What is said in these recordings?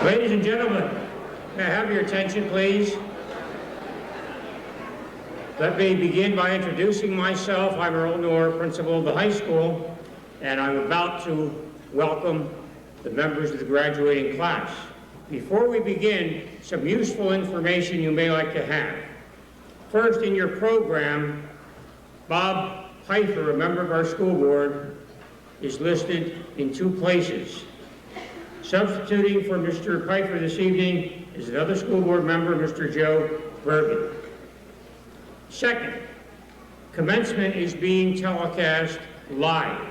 Ladies and gentlemen, may I have your attention, please? Let me begin by introducing myself. I'm Earl Noor, principal of the high school, and I'm about to welcome the members of the graduating class. Before we begin, some useful information you may like to have. First, in your program, Bob Pfeiffer, a member of our school board, is listed in 2 places. Substituting for Mr. Pfeiffer this evening is another school board member, Mr. Joe Bergen. Second, commencement is being telecast live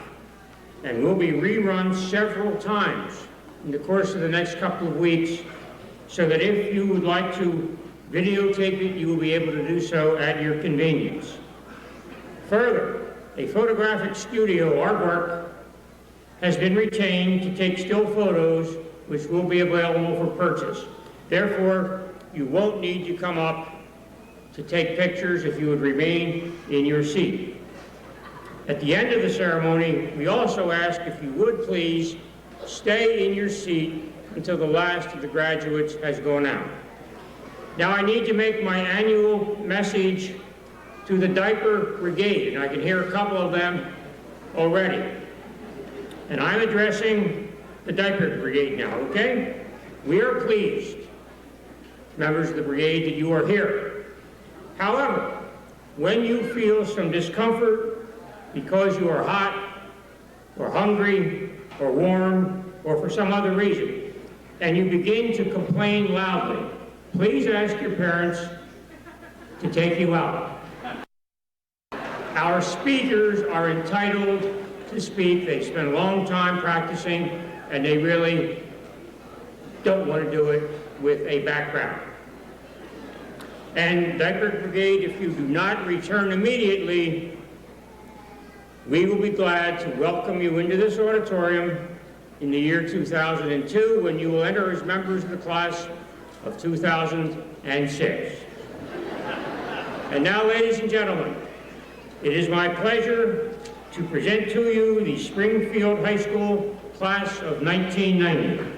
and will be rerun several times in the course of the next couple of weeks, so that if you would like to videotape it, you will be able to do so at your convenience. Further, a photographic studio, artwork, has been retained to take still photos, which will be available for purchase. Therefore, you won't need to come up to take pictures if you would remain in your seat. At the end of the ceremony, we also ask if you would please stay in your seat until the last of the graduates has gone out. Now I need to make my annual message to the diaper brigade, and I can hear a couple of them already. And I'm addressing the diaper brigade now, okay? We are pleased, members of the brigade, that you are here. However, when you feel some discomfort because you are hot or hungry or warm or for some other reason, and you begin to complain loudly, please ask your parents to take you out. Our speakers are entitled to speak. They spend a long time practicing, and they really don't want to do it with a background. And diaper brigade, if you do not return immediately, we will be glad to welcome you into this auditorium in the year 2002, when you will enter as members of the class of 2006. And now, ladies and gentlemen, it is my pleasure to present to you the Springfield High School class of 1990.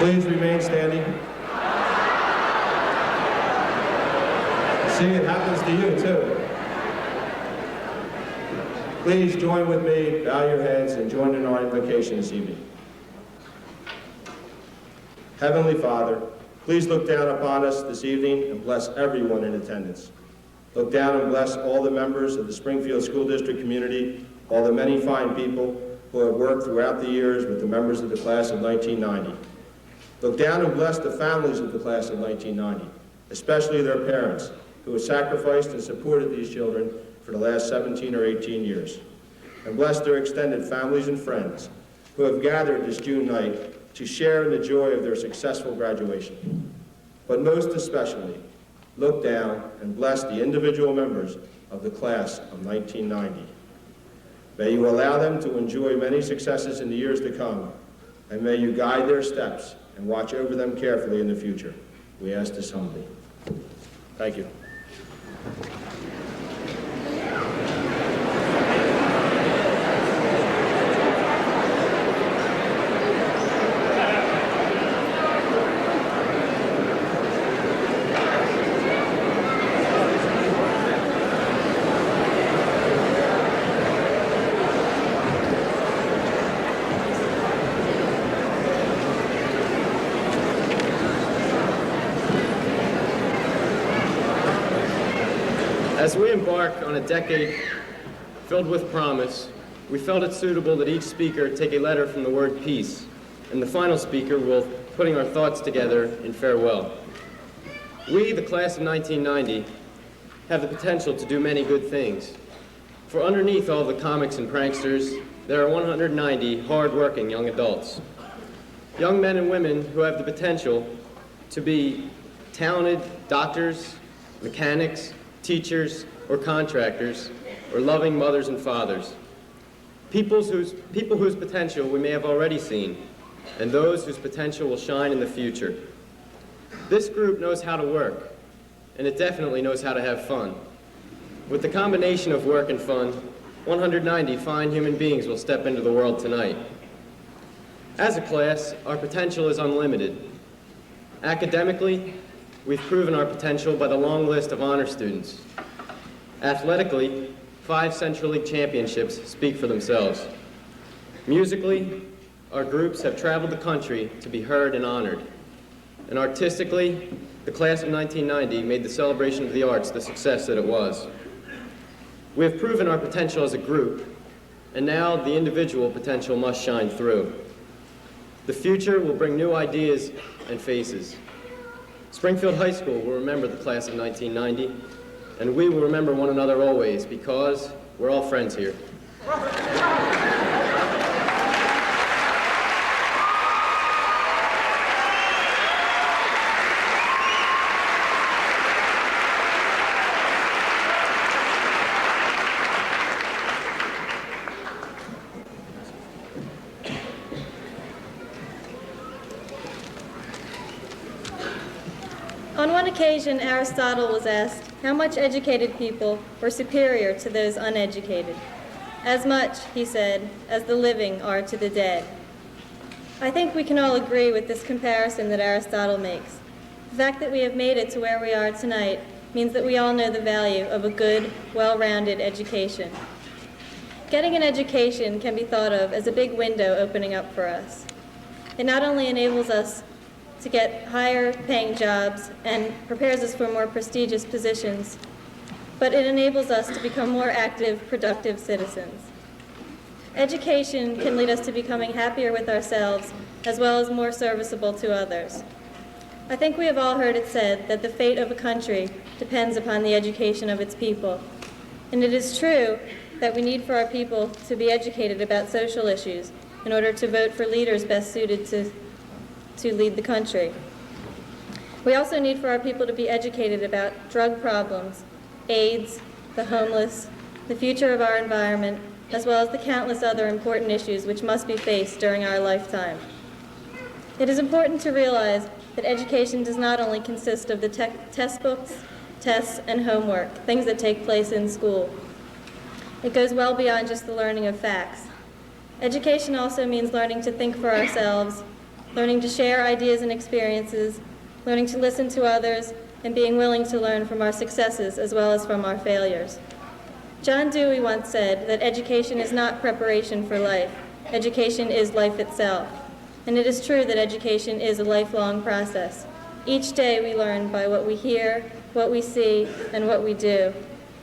Please remain standing. See, it happens to you too. Please join with me, bow your heads, and join in our invocation this evening. Heavenly Father, please look down upon us this evening and bless everyone in attendance. Look down and bless all the members of the Springfield School District community, all the many fine people who have worked throughout the years with the members of the class of 1990. Look down and bless the families of the class of 1990, especially their parents, who have sacrificed and supported these children for the last 17 or 18 years. And bless their extended families and friends who have gathered this June night to share in the joy of their successful graduation. But most especially, look down and bless the individual members of the class of 1990. May you allow them to enjoy many successes in the years to come, and may you guide their steps and watch over them carefully in the future. We ask this humbly. Thank you. As we embark on a decade filled with promise, we felt it suitable that each speaker take a letter from the word peace, and the final speaker will putting our thoughts together in farewell. We, the class of 1990, have the potential to do many good things. For underneath all the comics and pranksters, there are 190 hard-working young adults. Young men and women who have the potential to be talented doctors, mechanics, teachers, or contractors, or loving mothers and fathers. People whose potential we may have already seen, and those whose potential will shine in the future. This group knows how to work, and it definitely knows how to have fun. With the combination of work and fun, 190 fine human beings will step into the world tonight. As a class, our potential is unlimited. Academically, we've proven our potential by the long list of honor students. Athletically, 5 Central League championships speak for themselves. Musically, our groups have traveled the country to be heard and honored. And artistically, the class of 1990 made the celebration of the arts the success that it was. We have proven our potential as a group, and now the individual potential must shine through. The future will bring new ideas and faces. Springfield High School will remember the class of 1990, and we will remember one another always because we're all friends here. On one occasion, Aristotle was asked how much educated people were superior to those uneducated. As much, he said, as the living are to the dead. I think we can all agree with this comparison that Aristotle makes. The fact that we have made it to where we are tonight means that we all know the value of a good, well-rounded education. Getting an education can be thought of as a big window opening up for us. It not only enables us to get higher paying jobs and prepares us for more prestigious positions, but it enables us to become more active, productive citizens. Education can lead us to becoming happier with ourselves as well as more serviceable to others. I think we have all heard it said that the fate of a country depends upon the education of its people. And it is true that we need for our people to be educated about social issues in order to vote for leaders best suited to lead the country. We also need for our people to be educated about drug problems, AIDS, the homeless, the future of our environment, as well as the countless other important issues which must be faced during our lifetime. It is important to realize that education does not only consist of the test books, tests, and homework, things that take place in school. It goes well beyond just the learning of facts. Education also means learning to think for ourselves, learning to share ideas and experiences, learning to listen to others, and being willing to learn from our successes as well as from our failures. John Dewey once said that education is not preparation for life. Education is life itself. And it is true that education is a lifelong process. Each day we learn by what we hear, what we see, and what we do.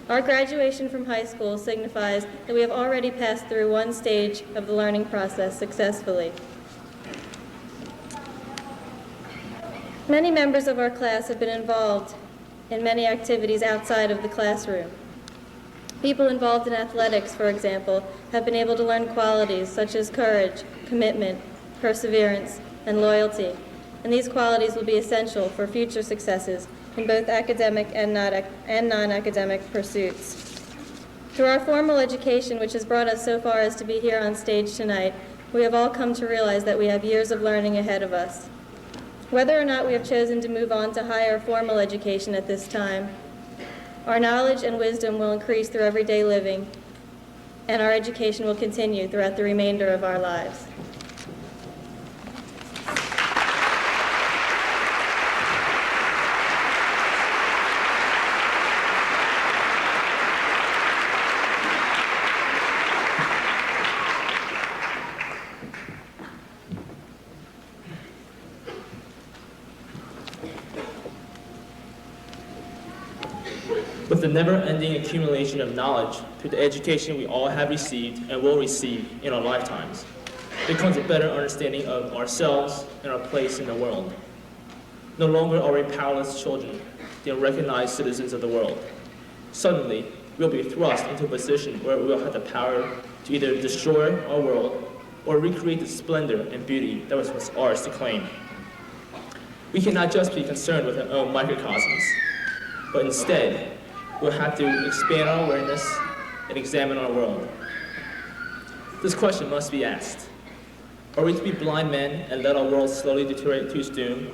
Our graduation from high school signifies that we have already passed through one stage of the learning process successfully. Many members of our class have been involved in many activities outside of the classroom. People involved in athletics, for example, have been able to learn qualities such as courage, commitment, perseverance, and loyalty. And these qualities will be essential for future successes in both academic and non-academic pursuits. Through our formal education, which has brought us so far as to be here on stage tonight, we have all come to realize that we have years of learning ahead of us. Whether or not we have chosen to move on to higher formal education at this time, our knowledge and wisdom will increase through everyday living, and our education will continue throughout the remainder of our lives. With the never-ending accumulation of knowledge through the education we all have received and will receive in our lifetimes, there comes a better understanding of ourselves and our place in the world. No longer are we powerless children, they are recognized citizens of the world. Suddenly, we'll be thrust into a position where we will have the power to either destroy our world or recreate the splendor and beauty that was once ours to claim. We cannot just be concerned with our own microcosms, but instead, we'll have to expand our awareness and examine our world. This question must be asked. Are we to be blind men and let our world slowly deteriorate to its doom?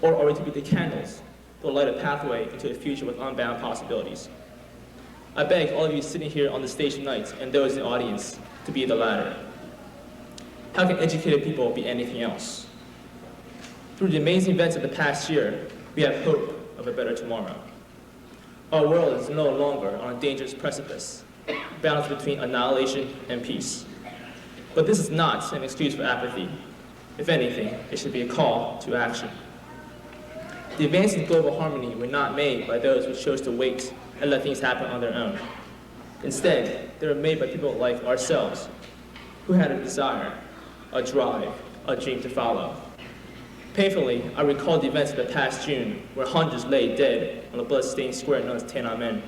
Or are we to be the candles that will light a pathway into a future with unbound possibilities? I beg all of you sitting here on the stage tonight and those in the audience to be the latter. How can educated people be anything else? Through the amazing events of the past year, we have hope of a better tomorrow. Our world is no longer on a dangerous precipice, balanced between annihilation and peace. But this is not an excuse for apathy. If anything, it should be a call to action. The advances in global harmony were not made by those who chose to wait and let things happen on their own. Instead, they were made by people like ourselves, who had a desire, a drive, a dream to follow. Painfully, I recall the events of the past June, where hundreds lay dead on the blood-stained square known as Tiananmen.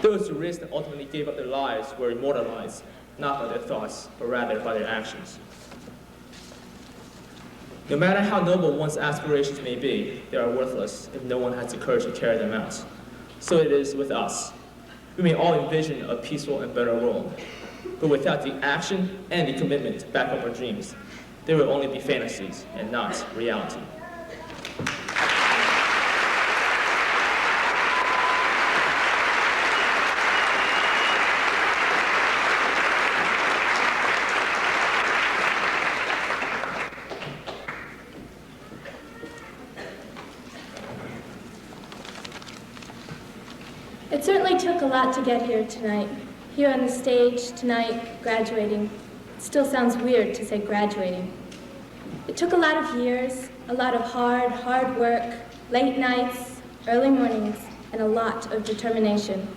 Those who risked and ultimately gave up their lives were immortalized, not by their thoughts, but rather by their actions. No matter how noble one's aspirations may be, they are worthless if no one has the courage to carry them out. So it is with us. We may all envision a peaceful and better world, but without the action and the commitment to back up our dreams, they will only be fantasies and not reality. It certainly took a lot to get here tonight. Here on the stage tonight, graduating. It still sounds weird to say graduating. It took a lot of years, a lot of hard work, late nights, early mornings, and a lot of determination.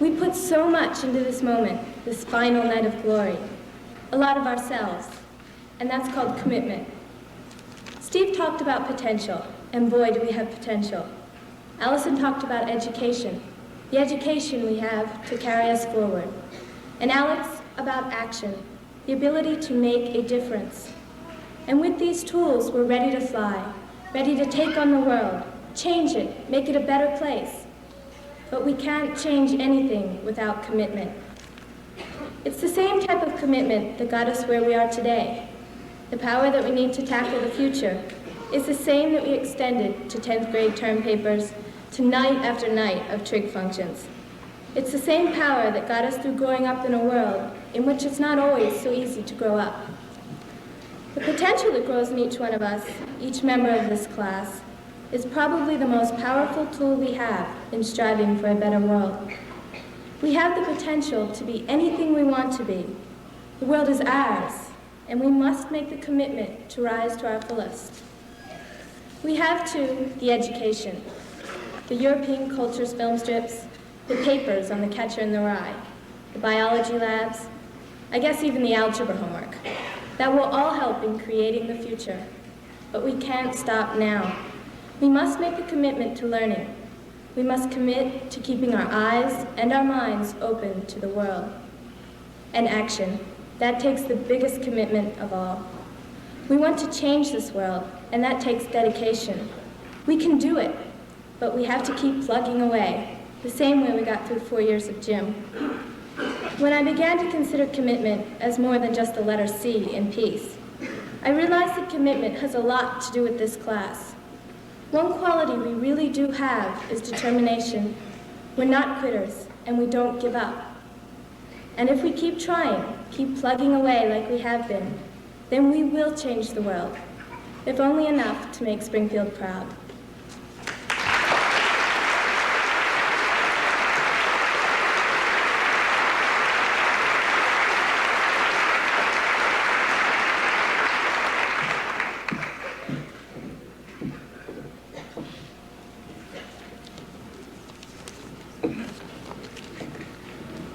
We put so much into this moment, this final night of glory. A lot of ourselves, and that's called commitment. Steve talked about potential, and boy, do we have potential. Allison talked about education, the education we have to carry us forward. And Alex about action, the ability to make a difference. And with these tools, we're ready to fly, ready to take on the world, change it, make it a better place. But we can't change anything without commitment. It's the same type of commitment that got us where we are today. The power that we need to tackle the future is the same that we extended to 10th grade term papers, to night after night of trig functions. It's the same power that got us through growing up in a world in which it's not always so easy to grow up. The potential that grows in each one of us, each member of this class, is probably the most powerful tool we have in striving for a better world. We have the potential to be anything we want to be. The world is ours, and we must make the commitment to rise to our fullest. We have, too, the education, the European cultures film strips, the papers on the Catcher in the Rye, the biology labs, I guess even the algebra homework. That will all help in creating the future. But we can't stop now. We must make a commitment to learning. We must commit to keeping our eyes and our minds open to the world. And action. That takes the biggest commitment of all. We want to change this world, and that takes dedication. We can do it, but we have to keep plugging away, the same way we got through 4 years of gym. When I began to consider commitment as more than just the letter C in peace, I realized that commitment has a lot to do with this class. One quality we really do have is determination. We're not quitters, and we don't give up. And if we keep trying, keep plugging away like we have been, then we will change the world, if only enough to make Springfield proud.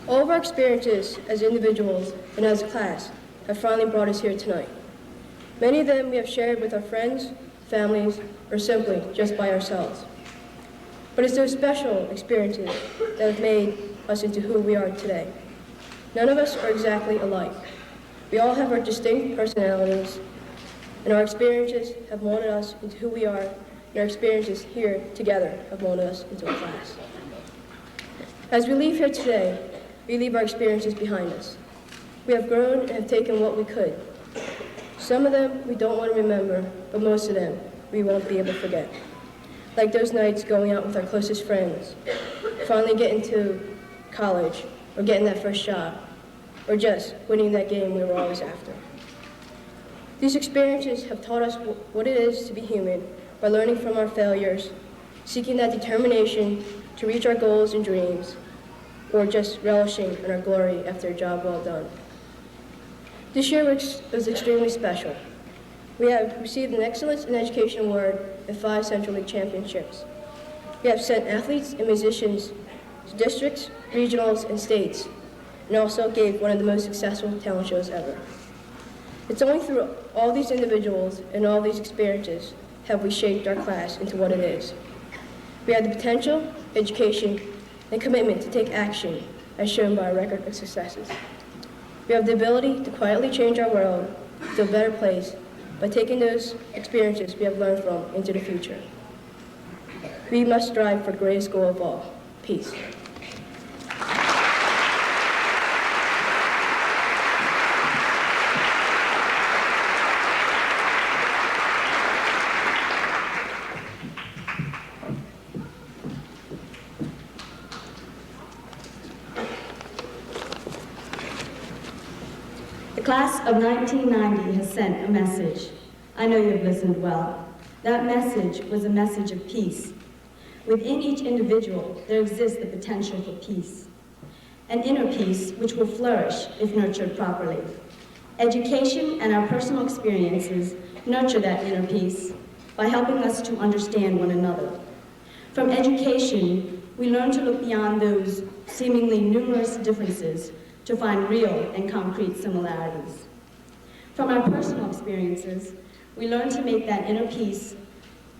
All of our experiences as individuals and as a class have finally brought us here tonight. Many of them we have shared with our friends, families, or simply just by ourselves. But it's those special experiences that have made us into who we are today. None of us are exactly alike. We all have our distinct personalities, and our experiences have molded us into who we are, and our experiences here together have molded us into a class. As we leave here today, we leave our experiences behind us. We have grown and have taken what we could. Some of them we don't want to remember, but most of them we won't be able to forget. Like those nights going out with our closest friends, finally getting to college, or getting that first job, or just winning that game we were always after. These experiences have taught us what it is to be human by learning from our failures, seeking that determination to reach our goals and dreams, or just relishing in our glory after a job well done. This year was extremely special. We have received an Excellence in Education Award and 5 Central League championships. We have sent athletes and musicians to districts, regionals, and states, and also gave one of the most successful talent shows ever. It's only through all these individuals and all these experiences have we shaped our class into what it is. We have the potential, education, and commitment to take action, as shown by our record of successes. We have the ability to quietly change our world to a better place by taking those experiences we have learned from into the future. We must strive for the greatest goal of all, peace. The class of 1990 has sent a message. I know you've listened well. That message was a message of peace. Within each individual, there exists the potential for peace. An inner peace which will flourish if nurtured properly. Education and our personal experiences nurture that inner peace by helping us to understand one another. From education, we learn to look beyond those seemingly numerous differences to find real and concrete similarities. From our personal experiences, we learn to make that inner peace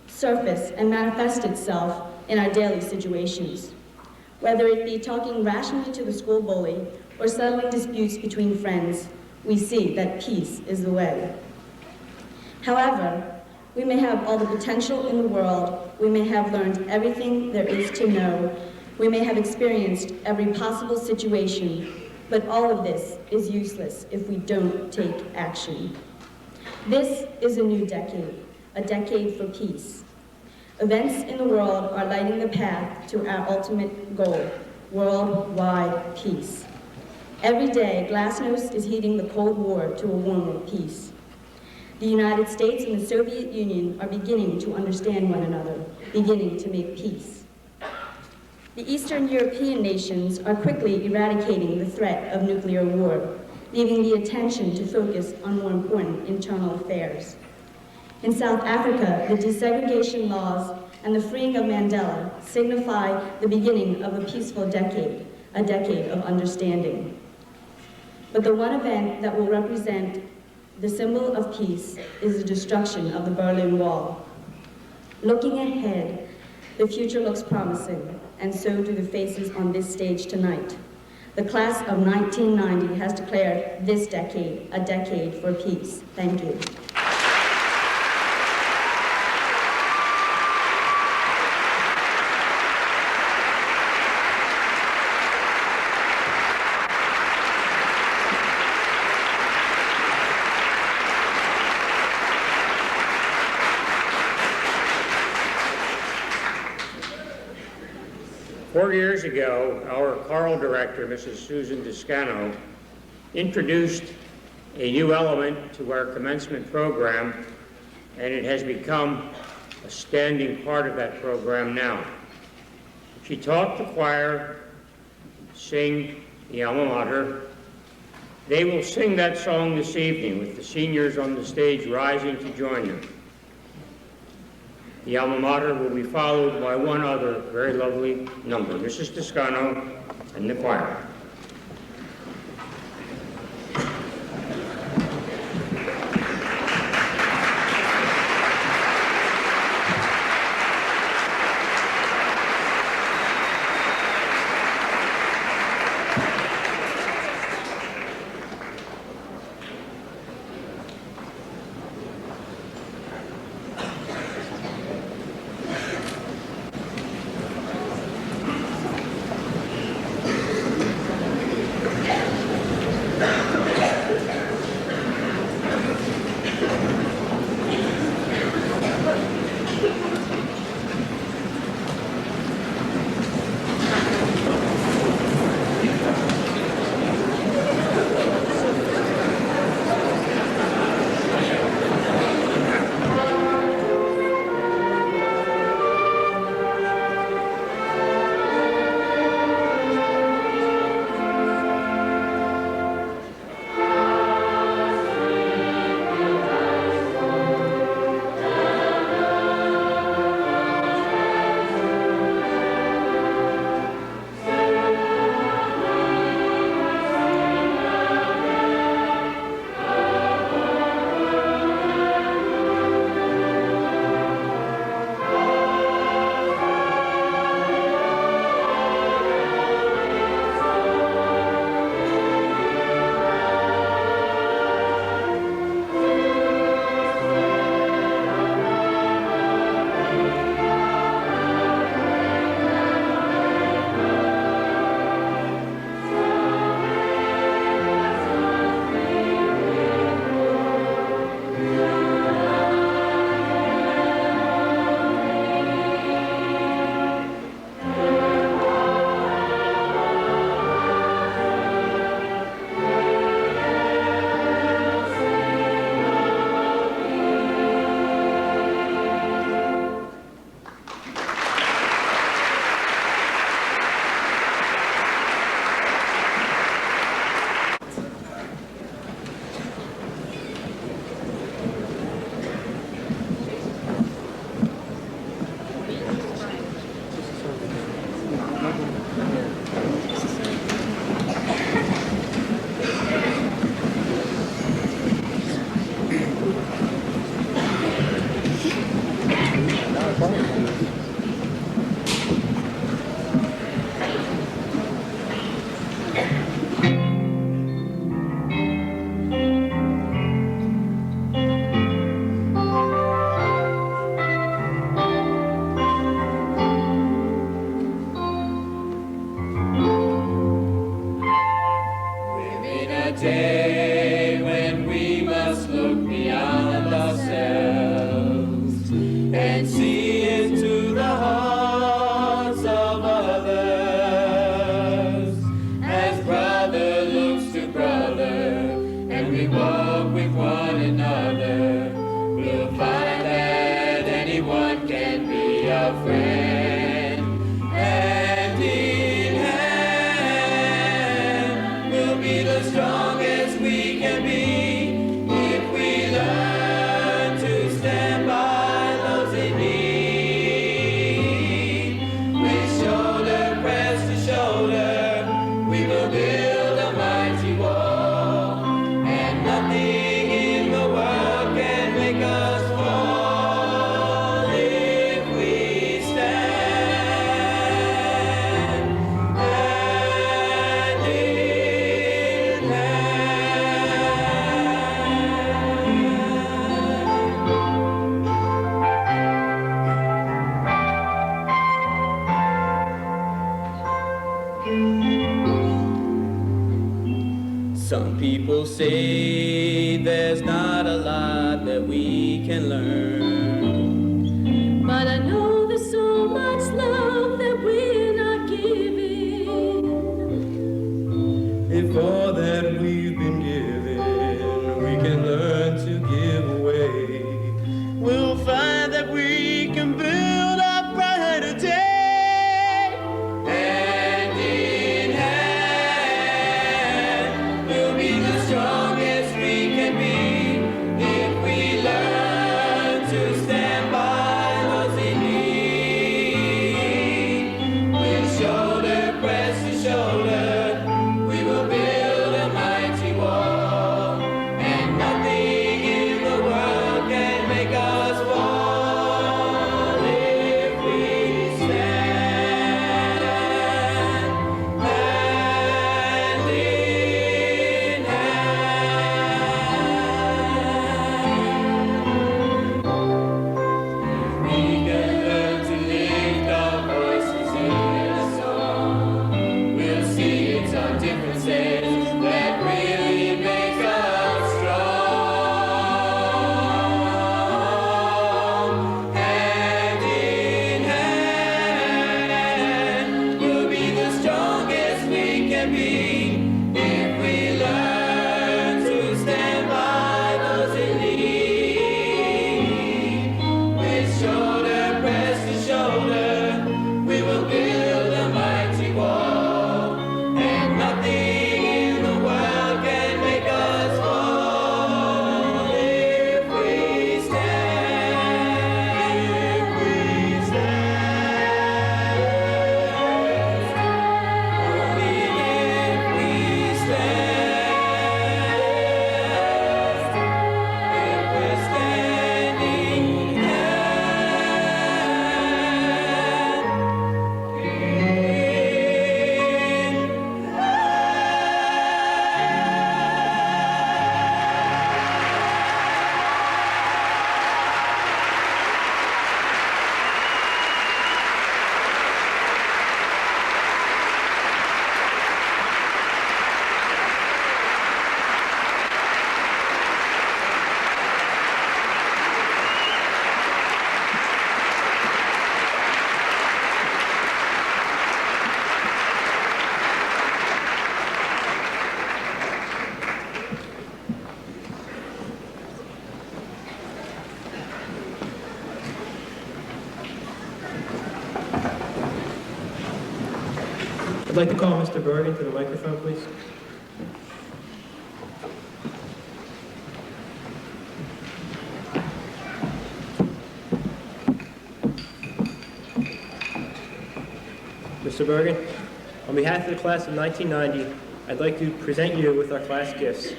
surface and manifest itself in our daily situations. Whether it be talking rationally to the school bully or settling disputes between friends, we see that peace is the way. However, we may have all the potential in the world, we may have learned everything there is to know, we may have experienced every possible situation, but all of this is useless if we don't take action. This is a new decade, a decade for peace. Events in the world are lighting the path to our ultimate goal, worldwide peace. Every day, Glasnost is heeding the Cold War to a warmer peace. The United States and the Soviet Union are beginning to understand one another, beginning to make peace. The Eastern European nations are quickly eradicating the threat of nuclear war, leaving the attention to focus on more important internal affairs. In South Africa, the desegregation laws and the freeing of Mandela signify the beginning of a peaceful decade, a decade of understanding. But the one event that will represent the symbol of peace is the destruction of the Berlin Wall. Looking ahead, the future looks promising, and so do the faces on this stage tonight. The class of 1990 has declared this decade a decade for peace. Thank you. Four years ago, our choral director, Mrs. Susan Descano, introduced a new element to our commencement program, and it has become a standing part of that program now. She taught the choir to sing the alma mater. They will sing that song this evening with the seniors on the stage rising to join them. The alma mater will be followed by one other very lovely number, Mrs. Toscano and the choir. Some people say there's not a lot that we can learn, But I know there's so much love that we're not giving. if all that we've been given we can learn to give away, we'll find that we can build a brighter day. Hand in hand, we'll be the strongest we can be if we learn to stand by those in need. With shoulder pressed to shoulder, we will build a mighty wall, and nothing in the world can make us fall if we stand hand in hand. We can learn to lift our voices in a song. We'll see it's our differences that really make us strong. Hand in hand, we'll be the strongest we can be if we learn to stand by those in need. With shoulder pressed to shoulder, we will build a mighty wall, and nothing in the world can make us fall if we stand. If we stand. Only if we stand. If we're standing I'd like to call Mr. Bergen to the microphone, please. Mr. Bergen, on behalf of the class of 1990, I'd like to present you with our class gifts: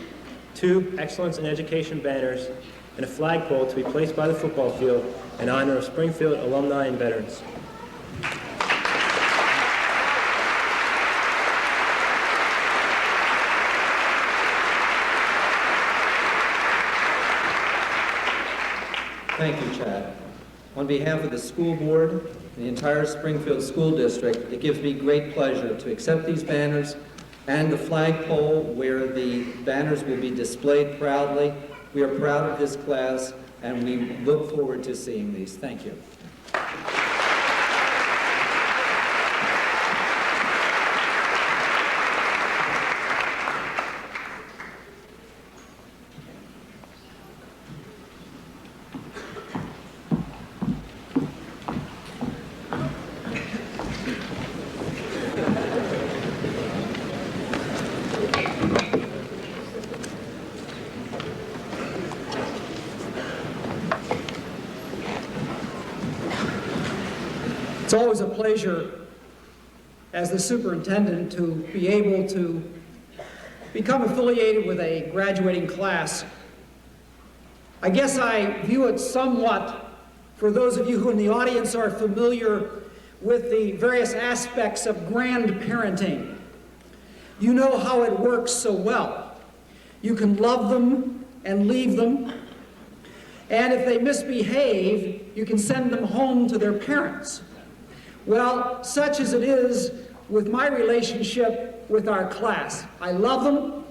2 Excellence in Education banners and a flagpole to be placed by the football field in honor of Springfield alumni and veterans. Thank you, Chad. On behalf of the school board and the entire Springfield School District, it gives me great pleasure to accept these banners and the flagpole where the banners will be displayed proudly. We are proud of this class, and we look forward to seeing these. Thank you. It's always a pleasure as the superintendent to be able to become affiliated with a graduating class. I guess I view it somewhat, for those of you who in the audience are familiar with the various aspects of grandparenting. You know how it works so well. You can love them and leave them, and if they misbehave, you can send them home to their parents. Well, such as it is with my relationship with our class. I love them,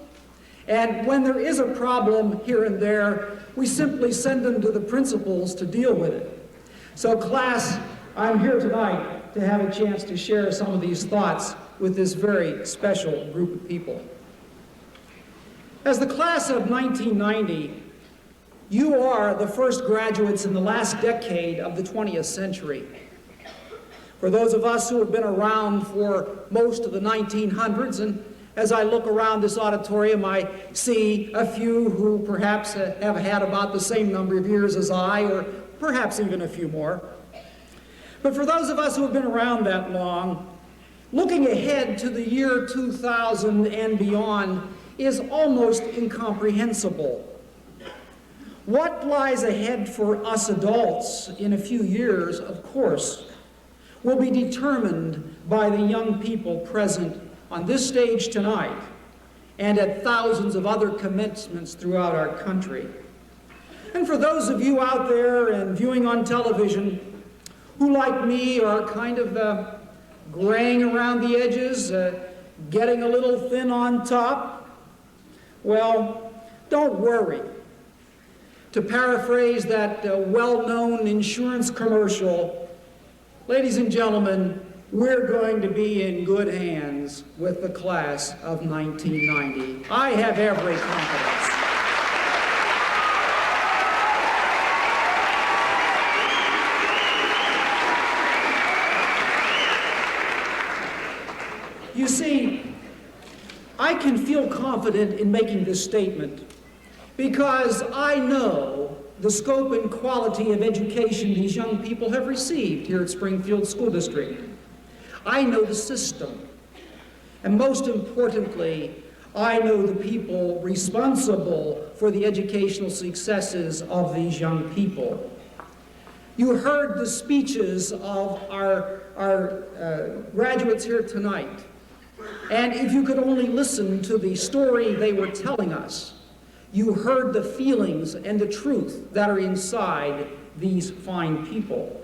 and when there is a problem here and there, we simply send them to the principals to deal with it. So class, I'm here tonight to have a chance to share some of these thoughts with this very special group of people. As the class of 1990, you are the first graduates in the last decade of the 20th century. For those of us who have been around for most of the 1900s, and as I look around this auditorium, I see a few who perhaps have had about the same number of years as I, or perhaps even a few more. But for those of us who have been around that long, looking ahead to the year 2000 and beyond is almost incomprehensible. What lies ahead for us adults in a few years, of course, will be determined by the young people present on this stage tonight and at thousands of other commencements throughout our country. And for those of you out there and viewing on television who, like me, are kind of graying around the edges, getting a little thin on top, well, don't worry. To paraphrase that well-known insurance commercial, ladies and gentlemen, we're going to be in good hands with the class of 1990. I have every confidence. You see, I can feel confident in making this statement because I know the scope and quality of education these young people have received here at Springfield School District. I know the system. And most importantly, I know the people responsible for the educational successes of these young people. You heard the speeches of our graduates here tonight. And if you could only listen to the story they were telling us, you heard the feelings and the truth that are inside these fine people.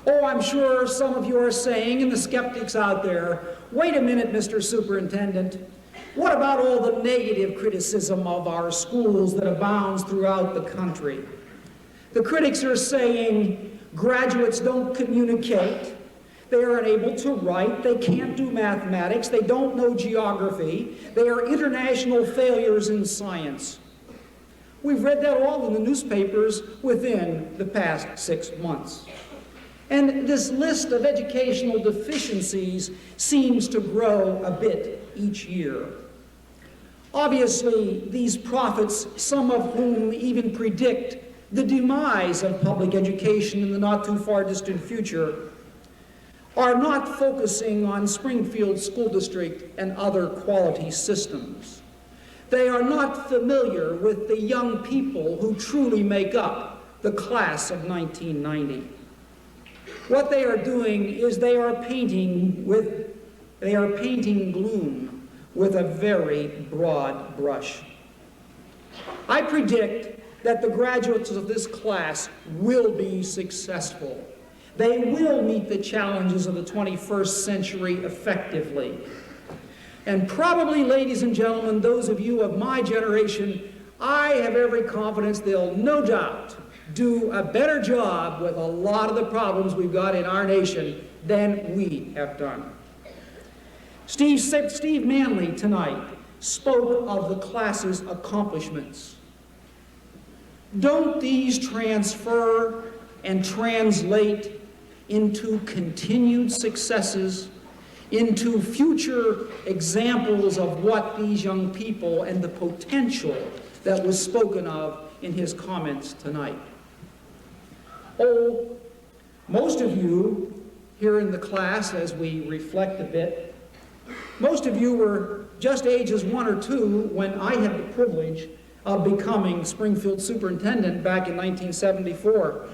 Oh, I'm sure some of you are saying, and the skeptics out there, wait a minute, Mr. Superintendent, what about all the negative criticism of our schools that abounds throughout the country? The critics are saying graduates don't communicate, they are unable to write, they can't do mathematics, they don't know geography, they are international failures in science. We've read that all in the newspapers within the past 6 months. And this list of educational deficiencies seems to grow a bit each year. Obviously, these prophets, some of whom even predict the demise of public education in the not too far distant future, are not focusing on Springfield School District and other quality systems. They are not familiar with the young people who truly make up the class of 1990. What they are doing is they are painting gloom with a very broad brush. I predict that the graduates of this class will be successful. They will meet the challenges of the 21st century effectively. And probably, ladies and gentlemen, those of you of my generation, I have every confidence they'll no doubt do a better job with a lot of the problems we've got in our nation than we have done. Steve Manley tonight spoke of the class's accomplishments. Don't these transfer and translate into continued successes, into future examples of what these young people and the potential that was spoken of in his comments tonight? Oh, most of you here in the class, as we reflect a bit, most of you were just ages 1 or 2 when I had the privilege of becoming Springfield superintendent back in 1974.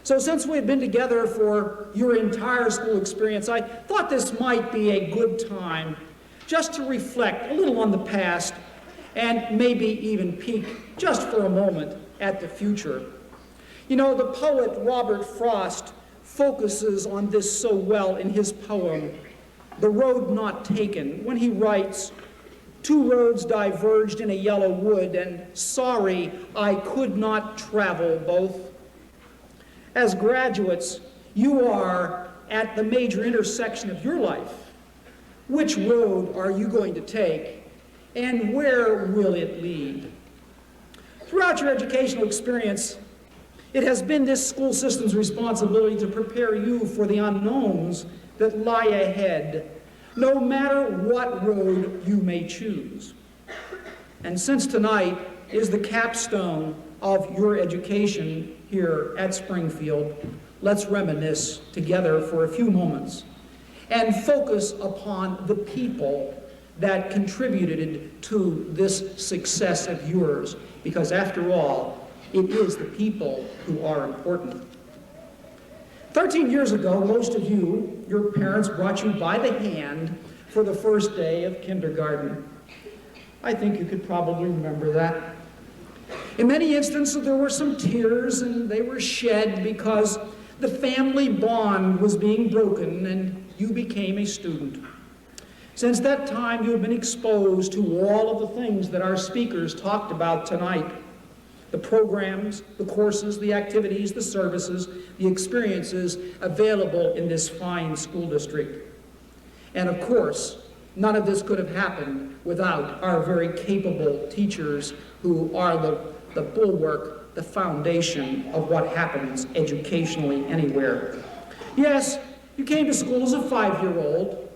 So since we've been together for your entire school experience, I thought this might be a good time just to reflect a little on the past and maybe even peek just for a moment at the future. You know, the poet Robert Frost focuses on this so well in his poem, The Road Not Taken, when he writes, "Two roads diverged in a yellow wood, and sorry I could not travel both." As graduates, you are at the major intersection of your life. Which road are you going to take, and where will it lead? Throughout your educational experience, it has been this school system's responsibility to prepare you for the unknowns that lie ahead, no matter what road you may choose. And since tonight is the capstone of your education here at Springfield, let's reminisce together for a few moments and focus upon the people that contributed to this success of yours, because after all, it is the people who are important. 13 years ago, most of you, your parents brought you by the hand for the first day of kindergarten. I think you could probably remember that. In many instances, there were some tears, and they were shed because the family bond was being broken and you became a student. Since that time, you have been exposed to all of the things that our speakers talked about tonight. The programs, the courses, the activities, the services, the experiences available in this fine school district. And of course, none of this could have happened without our very capable teachers who are the bulwark, the foundation of what happens educationally anywhere. Yes, you came to school as a 5-year-old.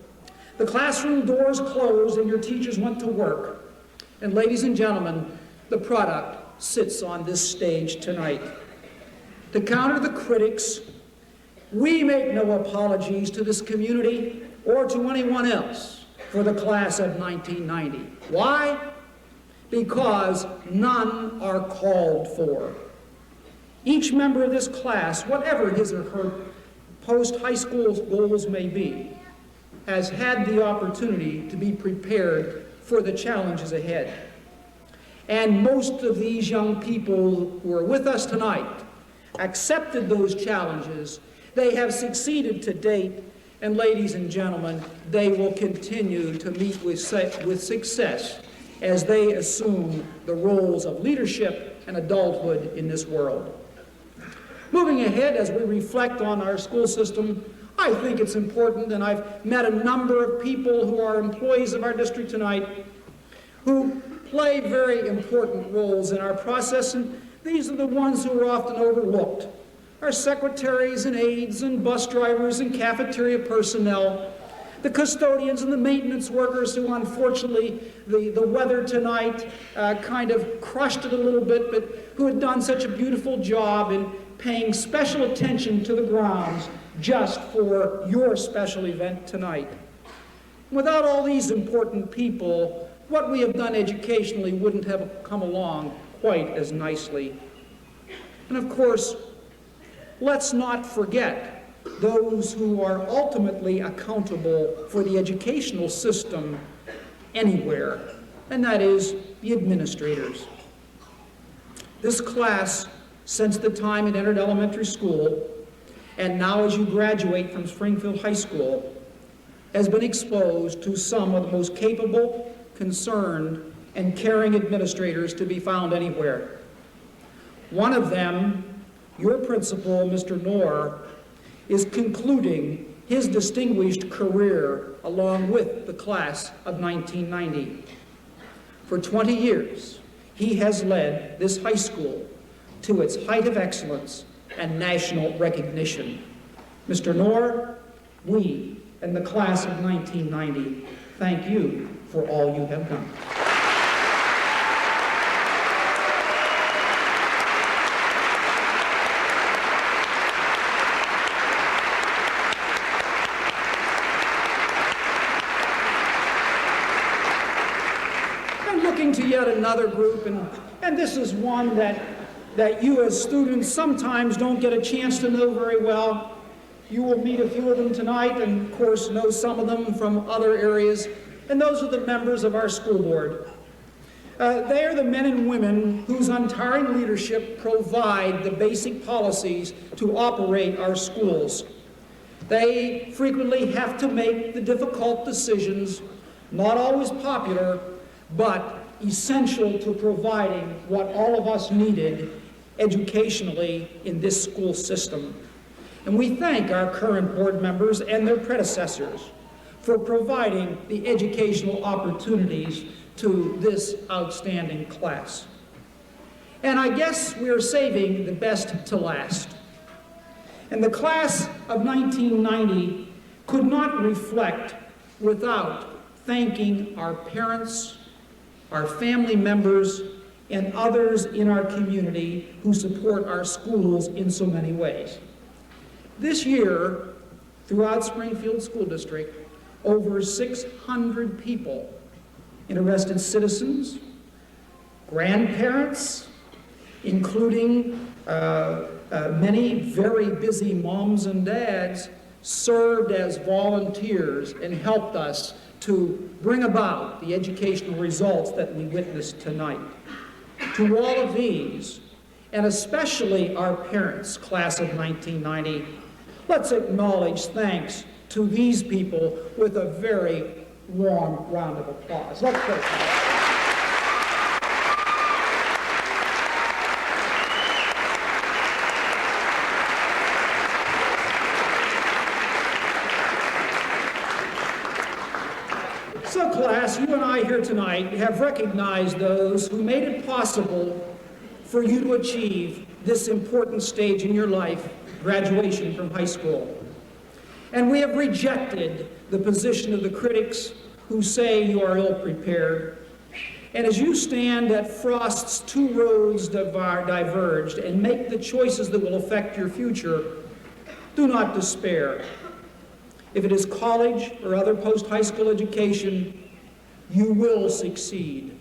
The classroom doors closed and your teachers went to work. And ladies and gentlemen, the product sits on this stage tonight. To counter the critics, we make no apologies to this community or to anyone else for the class of 1990. Why? Because none are called for. Each member of this class, whatever his or her post-high school goals may be, has had the opportunity to be prepared for the challenges ahead. And most of these young people who are with us tonight accepted those challenges. They have succeeded to date, and ladies and gentlemen, they will continue to meet with success as they assume the roles of leadership and adulthood in this world. Moving ahead, as we reflect on our school system, I think it's important, and I've met a number of people who are employees of our district tonight who play very important roles in our process, and these are the ones who are often overlooked. Our secretaries and aides and bus drivers and cafeteria personnel, the custodians and the maintenance workers who unfortunately the weather tonight kind of crushed it a little bit, but who had done such a beautiful job in paying special attention to the grounds just for your special event tonight. Without all these important people, what we have done educationally wouldn't have come along quite as nicely. And of course, let's not forget those who are ultimately accountable for the educational system anywhere, and that is the administrators. This class, since the time it entered elementary school, and now as you graduate from Springfield High School, has been exposed to some of the most capable, concerned, and caring administrators to be found anywhere. One of them, your principal, Mr. Knorr, is concluding his distinguished career along with the class of 1990. For 20 years, he has led this high school to its height of excellence and national recognition. Mr. Knorr, we and the class of 1990 thank you for all you have done. And looking to yet another group, and this is one that you as students sometimes don't get a chance to know very well. You will meet a few of them tonight, and of course know some of them from other areas, and those are the members of our school board. They are the men and women whose untiring leadership provide the basic policies to operate our schools. They frequently have to make the difficult decisions, not always popular, but essential to providing what all of us needed educationally in this school system. And we thank our current board members and their predecessors for providing the educational opportunities to this outstanding class. And I guess we're saving the best to last. And the class of 1990 could not reflect without thanking our parents, our family members, and others in our community who support our schools in so many ways. This year, throughout Springfield School District, over 600 people, interested citizens, grandparents, including many very busy moms and dads, served as volunteers and helped us to bring about the educational results that we witnessed tonight. To all of these, and especially our parents, class of 1990, let's acknowledge thanks to these people with a very warm round of applause. Let's go. So class, you and I here tonight have recognized those who made it possible for you to achieve this important stage in your life, graduation from high school. And we have rejected the position of the critics who say you are ill-prepared. And as you stand at Frost's two roads diverged and make the choices that will affect your future, do not despair. If it is college or other post-high school education, you will succeed.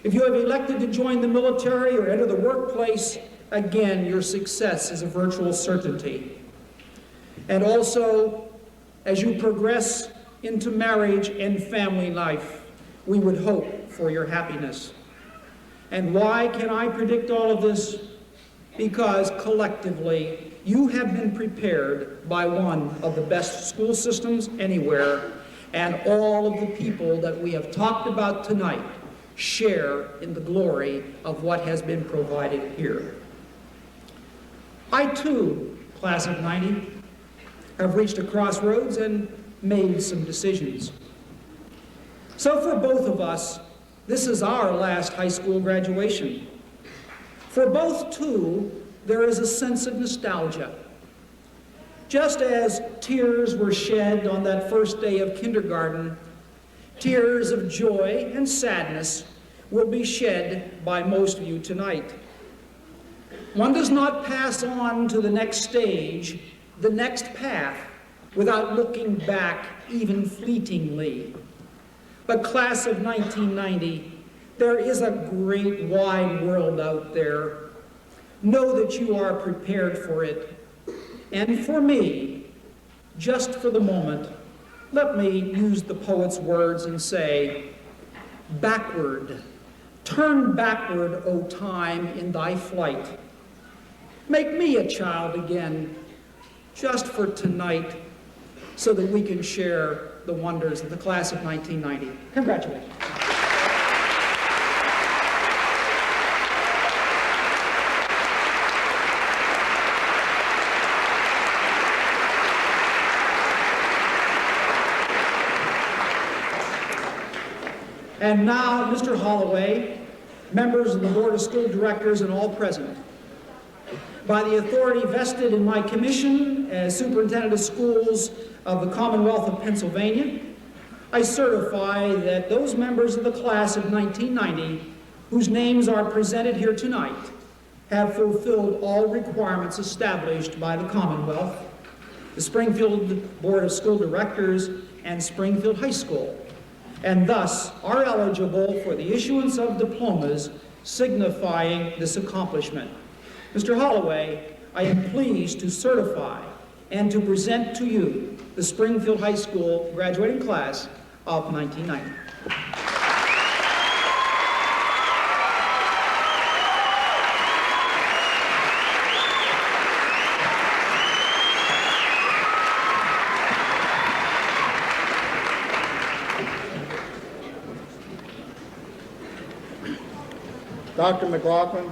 If you have elected to join the military or enter the workplace, again, your success is a virtual certainty. And also, as you progress into marriage and family life, we would hope for your happiness. And why can I predict all of this? Because collectively, you have been prepared by one of the best school systems anywhere, and all of the people that we have talked about tonight share in the glory of what has been provided here. I too, class of 90, have reached a crossroads and made some decisions. So for both of us, this is our last high school graduation. For both too, there is a sense of nostalgia. Just as tears were shed on that first day of kindergarten, tears of joy and sadness will be shed by most of you tonight. One does not pass on to the next stage, the next path, without looking back even fleetingly. But class of 1990, there is a great wide world out there. Know that you are prepared for it. And for me, just for the moment, let me use the poet's words and say, backward, turn backward, O time, in thy flight. Make me a child again, just for tonight, so that we can share the wonders of the class of 1990. Congratulations. And now, Mr. Holloway, members of the Board of School Directors and all present, by the authority vested in my commission as Superintendent of Schools of the Commonwealth of Pennsylvania, I certify that those members of the class of 1990 whose names are presented here tonight have fulfilled all requirements established by the Commonwealth, the Springfield Board of School Directors, and Springfield High School, and thus are eligible for the issuance of diplomas signifying this accomplishment. Mr. Holloway, I am pleased to certify and to present to you the Springfield High School graduating class of 1990. Dr. McLaughlin,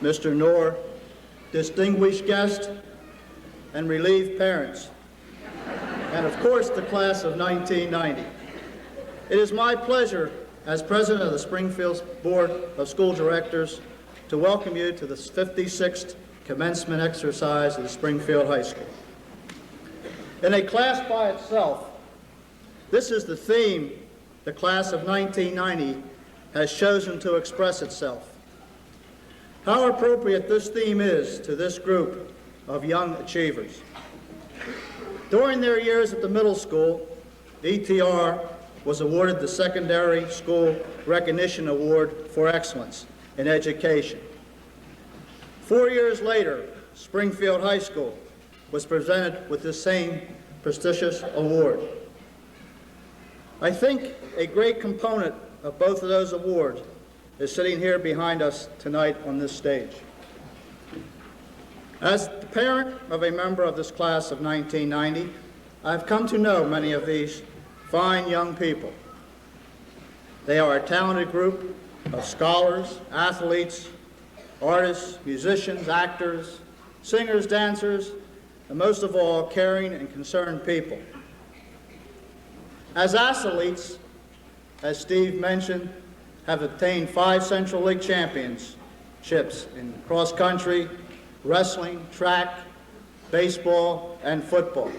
Mr. Knorr, distinguished guests, and relieved parents, and of course the class of 1990. It is my pleasure as president of the Springfield Board of School Directors to welcome you to the 56th commencement exercise of the Springfield High School. In a class by itself, this is the theme the class of 1990 has chosen to express itself. How appropriate this theme is to this group of young achievers. During their years at the middle school, ETR was awarded the Secondary School Recognition Award for Excellence in Education. 4 years later, Springfield High School was presented with the same prestigious award. I think a great component of both of those awards is sitting here behind us tonight on this stage. As the parent of a member of this class of 1990, I've come to know many of these fine young people. They are a talented group of scholars, athletes, artists, musicians, actors, singers, dancers, and most of all, caring and concerned people. As athletes, as Steve mentioned, have obtained 5 Central League championships in cross country, wrestling, track, baseball, and football,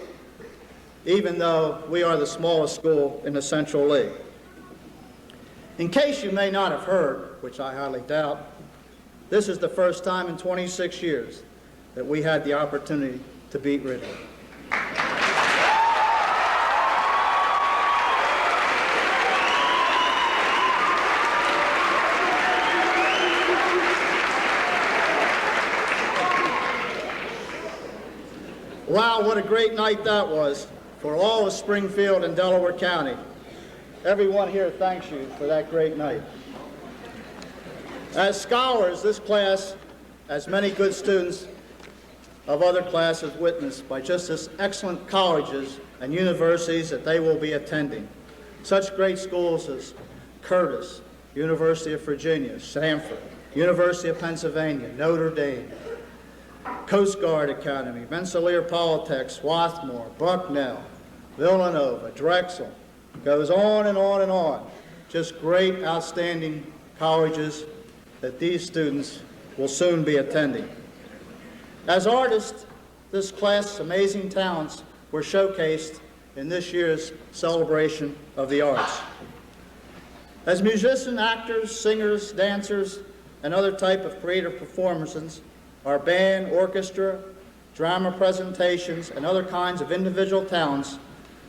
even though we are the smallest school in the Central League. In case you may not have heard, which I highly doubt, this is the first time in 26 years that we had the opportunity to beat Ridley. Wow, what a great night that was for all of Springfield and Delaware County. Everyone here thanks you for that great night. As scholars, this class, as many good students of other classes, witnessed by just as excellent colleges and universities that they will be attending. Such great schools as Curtis, University of Virginia, Stanford, University of Pennsylvania, Notre Dame, Coast Guard Academy, Rensselaer Polytech, Swarthmore, Bucknell, Villanova, Drexel, goes on and on and on. Just great, outstanding colleges that these students will soon be attending. As artists, this class's amazing talents were showcased in this year's celebration of the arts. As musicians, actors, singers, dancers, and other type of creative performances, our band, orchestra, drama presentations, and other kinds of individual talents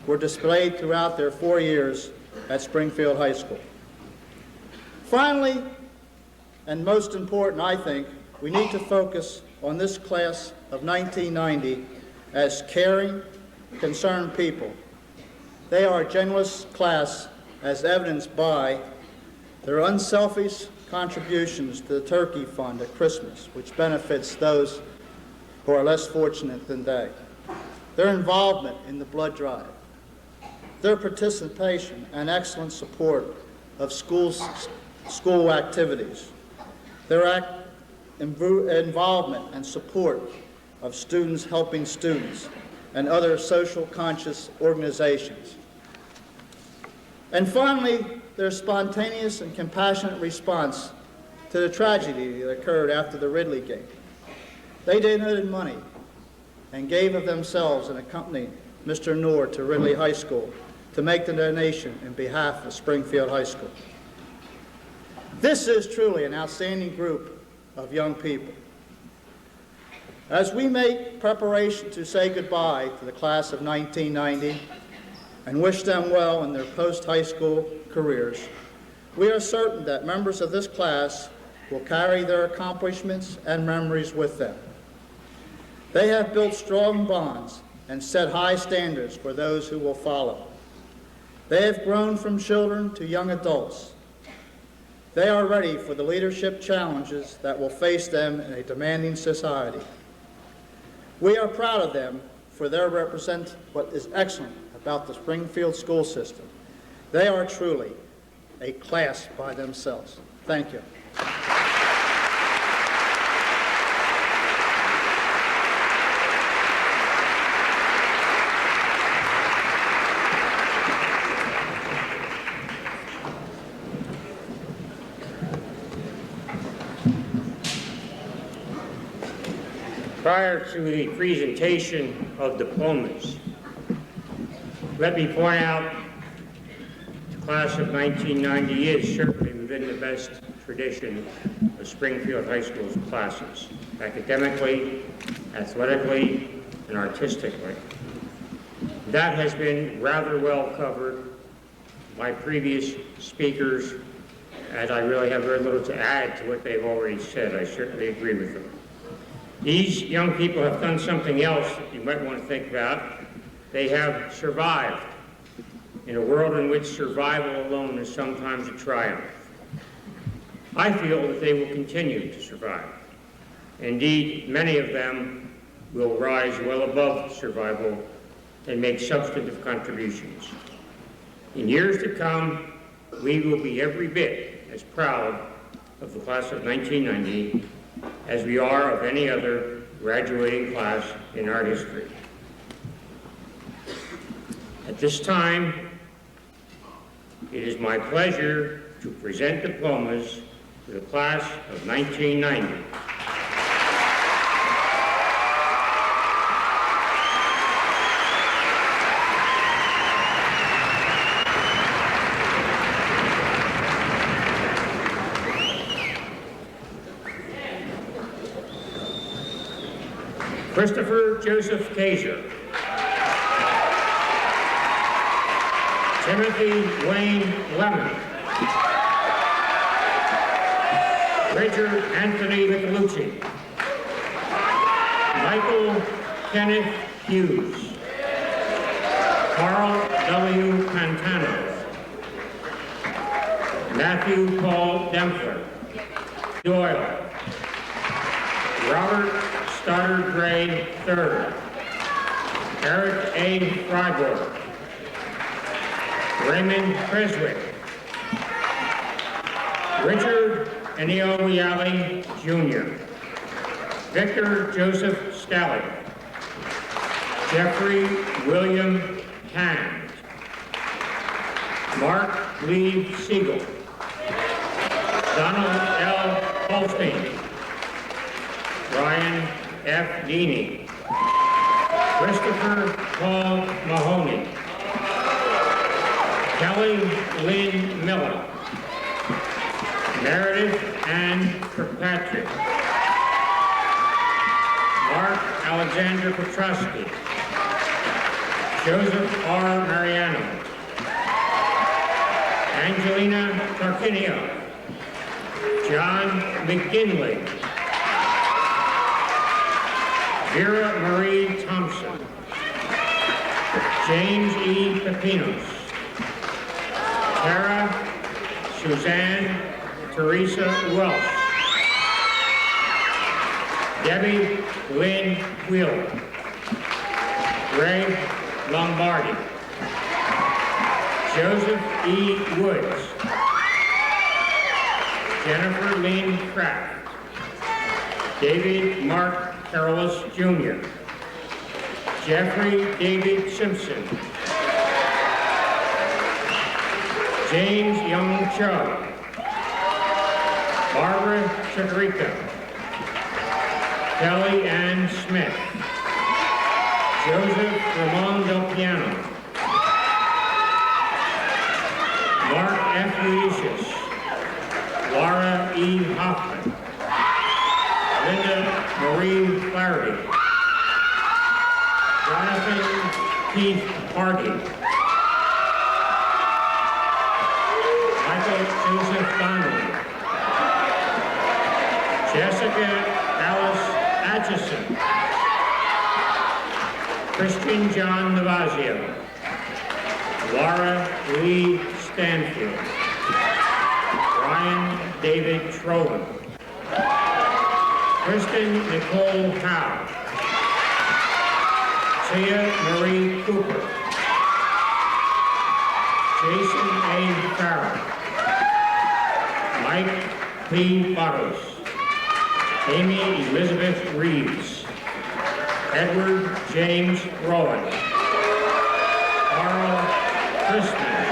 were displayed throughout their 4 years at Springfield High School. Finally, and most important, I think, we need to focus on this class of 1990 as caring, concerned people. They are a generous class as evidenced by their unselfish contributions to the Turkey Fund at Christmas, which benefits those who are less fortunate than they. Their involvement in the blood drive. Their participation and excellent support of school activities. Their involvement and support of students helping students and other social conscious organizations. And finally, their spontaneous and compassionate response to the tragedy that occurred after the Ridley game. They donated money and gave of themselves and accompanied Mr. Knorr to Ridley High School to make the donation in behalf of Springfield High School. This is truly an outstanding group of young people. As we make preparation to say goodbye to the class of 1990 and wish them well in their post-high school careers, we are certain that members of this class will carry their accomplishments and memories with them. They have built strong bonds and set high standards for those who will follow. They have grown from children to young adults. They are ready for the leadership challenges that will face them in a demanding society. We are proud of them for they represent what is excellent about the Springfield school system. They are truly a class by themselves. Thank you. Prior to the presentation of diplomas, let me point out the class of 1990 is certainly within the best tradition of Springfield High School's classes, academically, athletically, and artistically. That has been rather well covered by previous speakers, and I really have very little to add to what they've already said. I certainly agree with them. These young people have done something else that you might want to think about. They have survived in a world in which survival alone is sometimes a triumph. I feel that they will continue to survive. Indeed, many of them will rise well above survival and make substantive contributions. In years to come, we will be every bit as proud of the class of 1990 as we are of any other graduating class in our history. At this time, it is my pleasure to present diplomas to the class of 1990. Christopher Joseph Kaiser. Timothy Wayne Lemon. Richard Anthony Micolucci. Michael Kenneth Hughes. Carl W. Pantano. Matthew Paul Dempler. Doyle. Robert Stoddard Gray III. Eric A. Freiburg. Raymond Creswick. Richard Eniowiyale Jr. Victor Joseph Scally. Jeffrey William Hand. Mark Lee Siegel. Donald L. Holstein. Brian F. Deeney. Christopher Paul Mahoney. Kelly Lynn Miller. Meredith Ann Kirkpatrick. Mark Alexander Petrosky. Joseph R. Mariano. Angelina Tarquinio. John McGinley. Vera Marie Thompson. James E. Pepinos. Tara Suzanne Teresa Welsh. Debbie Lynn Wheeler. Greg Lombardi. Joseph E. Woods. Jennifer Lynn Kraft. David Mark Carolus Jr. Jeffrey David Simpson. James Young Cho. Barbara Chagrica. Kelly Ann Smith. Joseph Ramon Del Piano. Mark F. Ulysses. Laura E. Hoffman. Linda Marie Flaherty. Jonathan Keith Hardy. Michael Joseph Donnelly. Jessica Alice Atchison. Christian John Navazio. Laura Lee Stanfield. Brian David Trowan. Kristen Nicole Howe. Tia Marie Cooper. Jason A. Farrell. Mike P. Barros. Amy Elizabeth Reeves. Edward James Rowan. Carl Christman.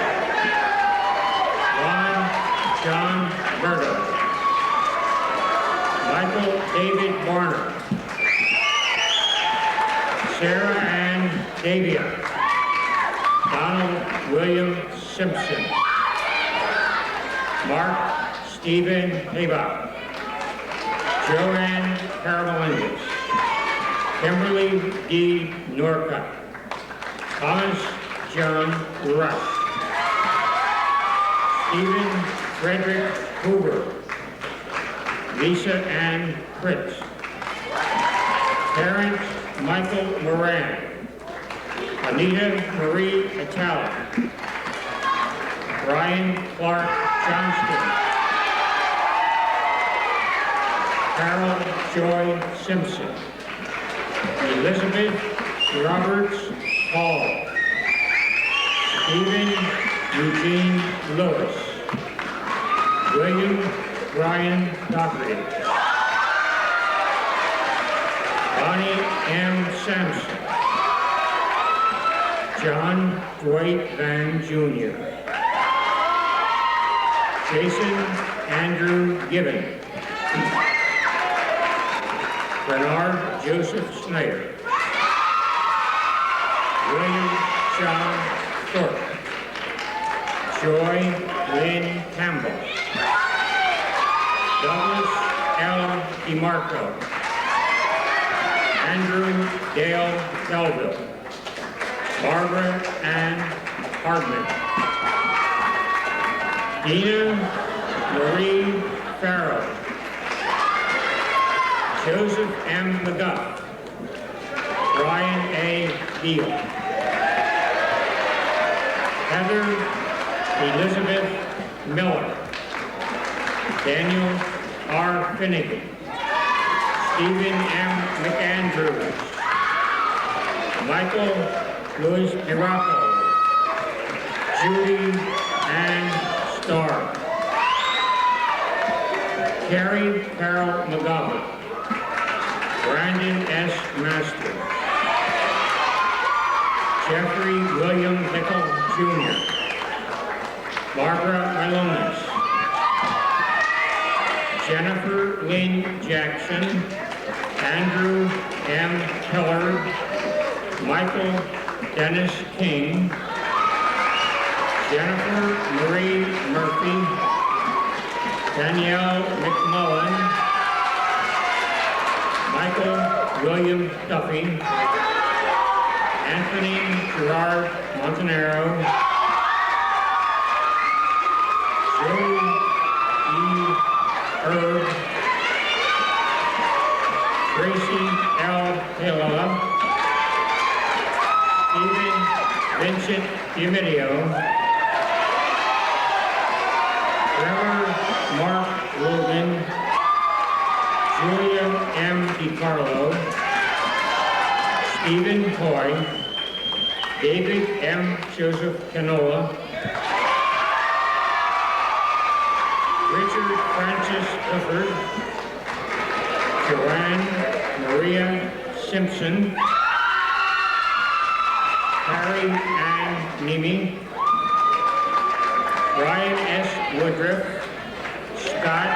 Ron John Berto. Michael David Warner. Davia. Donald William Simpson. Mark Stephen Haybuck. Joanne Caramelindes. Kimberly D. Norcutt. Thomas John Rush. Stephen Frederick Hoover. Lisa Ann Fritz. Terrence Michael Moran. Anita Marie Atala. Brian Clark Johnston. Carol Joy Simpson. Elizabeth Roberts Hall. Stephen Eugene Lewis. William Brian Doherty. Bonnie M. Sampson. John Dwight Van Jr. Jason Andrew Gibbon. Bernard Joseph Snyder. William John Thorpe. Joy Lynn Campbell. Douglas L. DeMarco. Andrew Dale Delville. Barbara Ann Hardman. Dina Marie Farrell. Joseph M. McGuff. Brian A. Beal. Heather Elizabeth Miller. Daniel R. Finnegan. Stephen M. McAndrews. Michael Louis DiRocco. Judy Ann Starr. Carrie Carol McGovern. Brandon S. Masters. Jeffrey William Mickle Jr. Barbara Melonis. Jennifer Lynn Jackson. Andrew M. Hillard. Michael Dennis King. Jennifer Marie Murphy. Danielle McMullen. Michael William Duffy. Anthony Gerard Montanaro. Joe E. Herb. Tracy L. Hilla. Stephen Vincent DiMidio. Trevor Mark Logan. Julia M. DiCarlo. Stephen Coy. David M. Joseph Canola. Richard Francis Clifford. Joanne Maria Simpson. Harry Ann Nemi. Brian S. Woodruff. Scott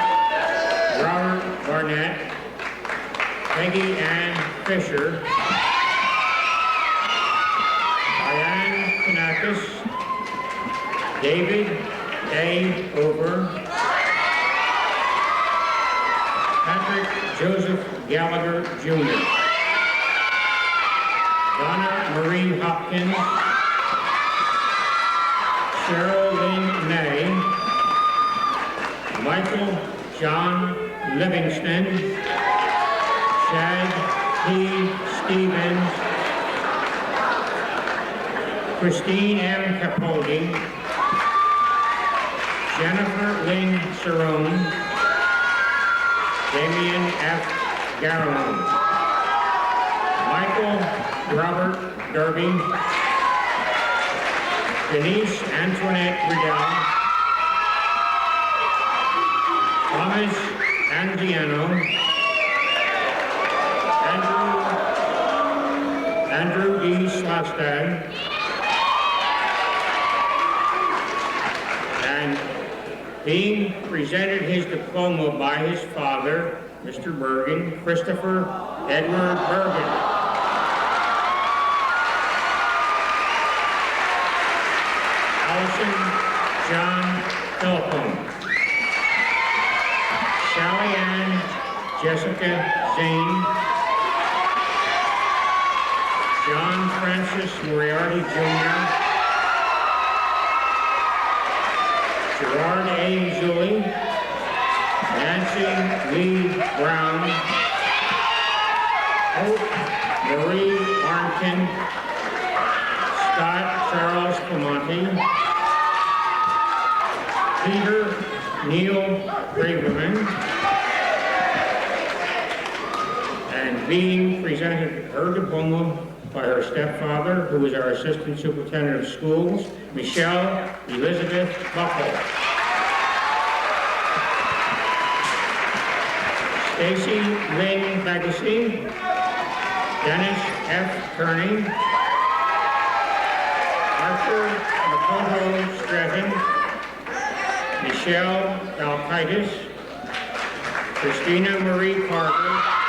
Robert Barnett. Peggy Ann Fisher. Diane Kanakis. David A. Over. Patrick Joseph Gallagher Jr. Donna Marie Hopkins. Cheryl Lynn May. Michael John Livingston. Chad P. Stevens. Christine M. Capaldi. Jennifer Lynn Cerrone. Damian F. Garone. Michael Robert Derby. Denise Antoinette Riddell. Thomas Angiano. Andrew D. Slastad. And being presented his diploma by his father, Mr. Bergen, Christopher Edward Bergen. Allison John Philippone. Sally Ann Jessica Zane. John Francis Moriarty Jr. Gerard A. Zulli. Nancy Lee Brown. Hope Marie Arnken. Scott Charles Pamonte. Peter Neil Braverman. And being presented her diploma by her stepfather, who is our Assistant Superintendent of Schools, Michelle Elizabeth Buckle. Stacy Lynn Legacy. Dennis F. Kearney. Arthur Makoto Stratton. Michelle Valkaitis. Christina Marie Parker.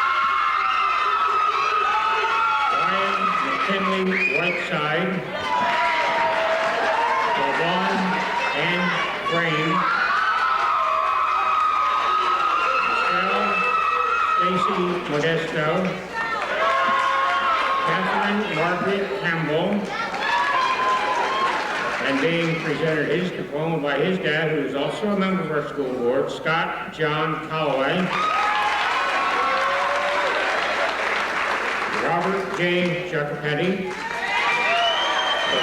Kinley Whiteside, Yvonne N. Crane, Michelle Stacy Modesto, Catherine Margaret Campbell, and being presented his diploma by his dad, who is also a member of our school board, Scott John Calloway. Robert J. Jacopetti,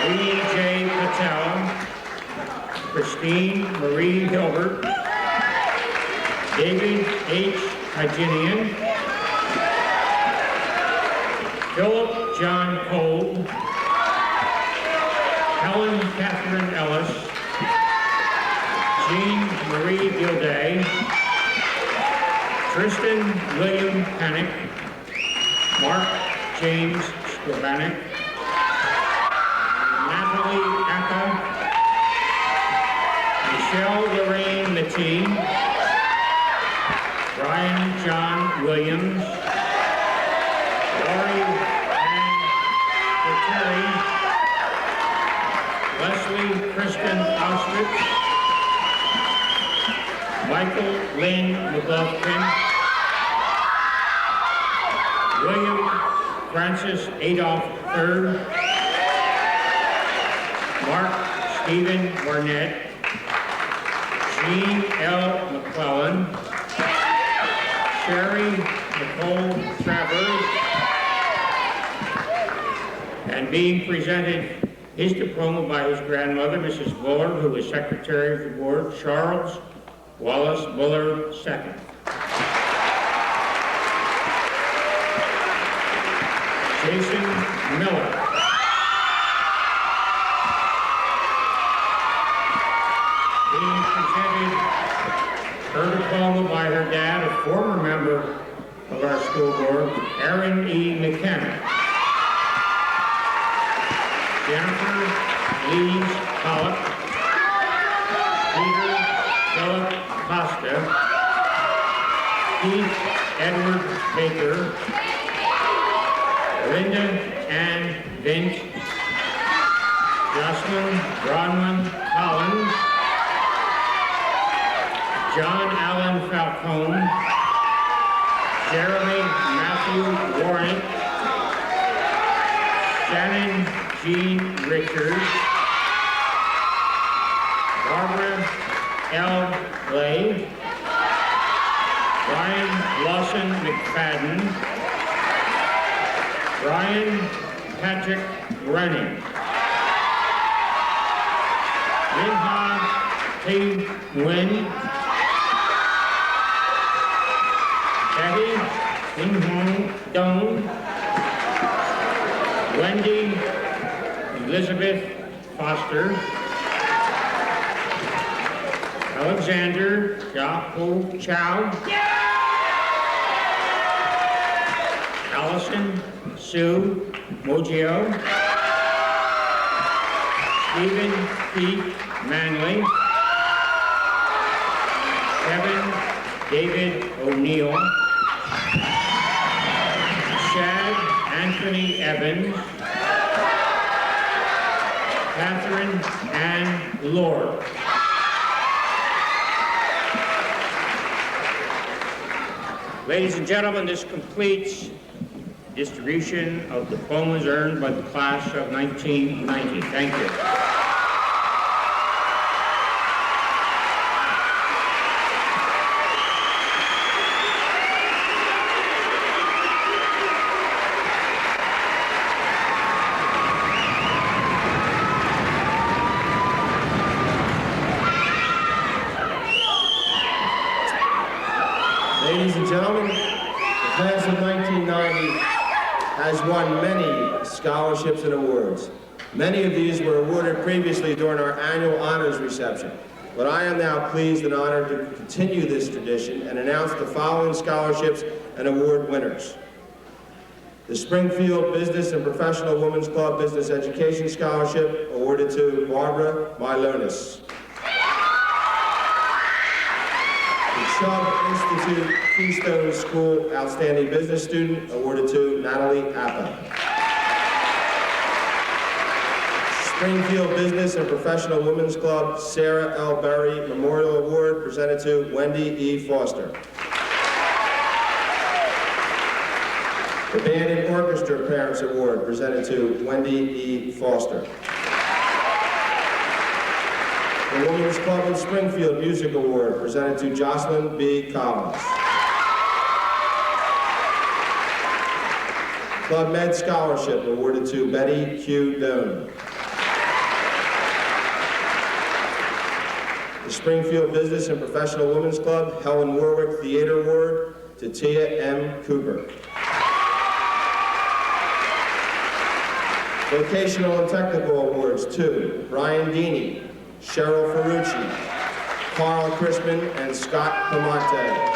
Lee J. Patel, Christine Marie Hilbert, David H. Hygenian, Philip John Cole, Helen Catherine Ellis, Jean Marie Gilday, Tristan William Panic, Mark James Scrivanek, Natalie Aka, Michelle Lorraine Matee, Brian John Williams, Lori Ann Terry, Leslie Kristen Auschwitz, Michael Lynn McLaughlin, William Francis Adolph III, Mark Stephen Barnett, Jean L. McClellan, Sherry Nicole Travers, and being presented his diploma by his grandmother, Mrs. Bullard, who was Secretary of the Board, Charles Wallace Bullard II. Jason Miller. Being presented her diploma by her dad, a former member of our school board, Aaron E. McKenna. Jennifer Lee Pollock. Peter Philip Costa. Keith Edward Baker. Linda Ann Vint, Jocelyn Bronwyn Collins, John Allen Falcone, Jeremy Matthew Warren, Shannon Jean Richards, Barbara L. Blay, Brian Lawson McFadden, Brian Patrick Renning, Minha T. Nguyen, Betty Inhong Dong, Wendy Elizabeth Foster, Alexander Jaco Chow, Allison Sue Mogio, Stephen P. Manley, Kevin David O'Neill, Shad Anthony Evans, Catherine Ann Lord. Ladies and gentlemen, this completes distribution of diplomas earned by the class of 1990. Thank you. Ladies and gentlemen, the class of 1990 has won many scholarships and awards. Many of these were awarded previously during our annual honors reception. But I am now pleased and honored to continue this tradition and announce the following scholarships and award winners. The Springfield Business and Professional Women's Club Business Education Scholarship awarded to Barbara Milonis. Chubb Institute Keystone School Outstanding Business Student awarded to Natalie Appa. Springfield Business and Professional Women's Club Sarah L. Berry Memorial Award presented to Wendy E. Foster. The Band and Orchestra Parents Award presented to Wendy E. Foster. The Women's Club of Springfield Music Award presented to Jocelyn B. Collins. Club Med Scholarship awarded to Betty Q. Doan. The Springfield Business and Professional Women's Club Helen Warwick Theater Award to Tia M. Cooper. Vocational and Technical Awards to Brian Deeney, Cheryl Ferrucci, Carl Crispin, and Scott Pamonte.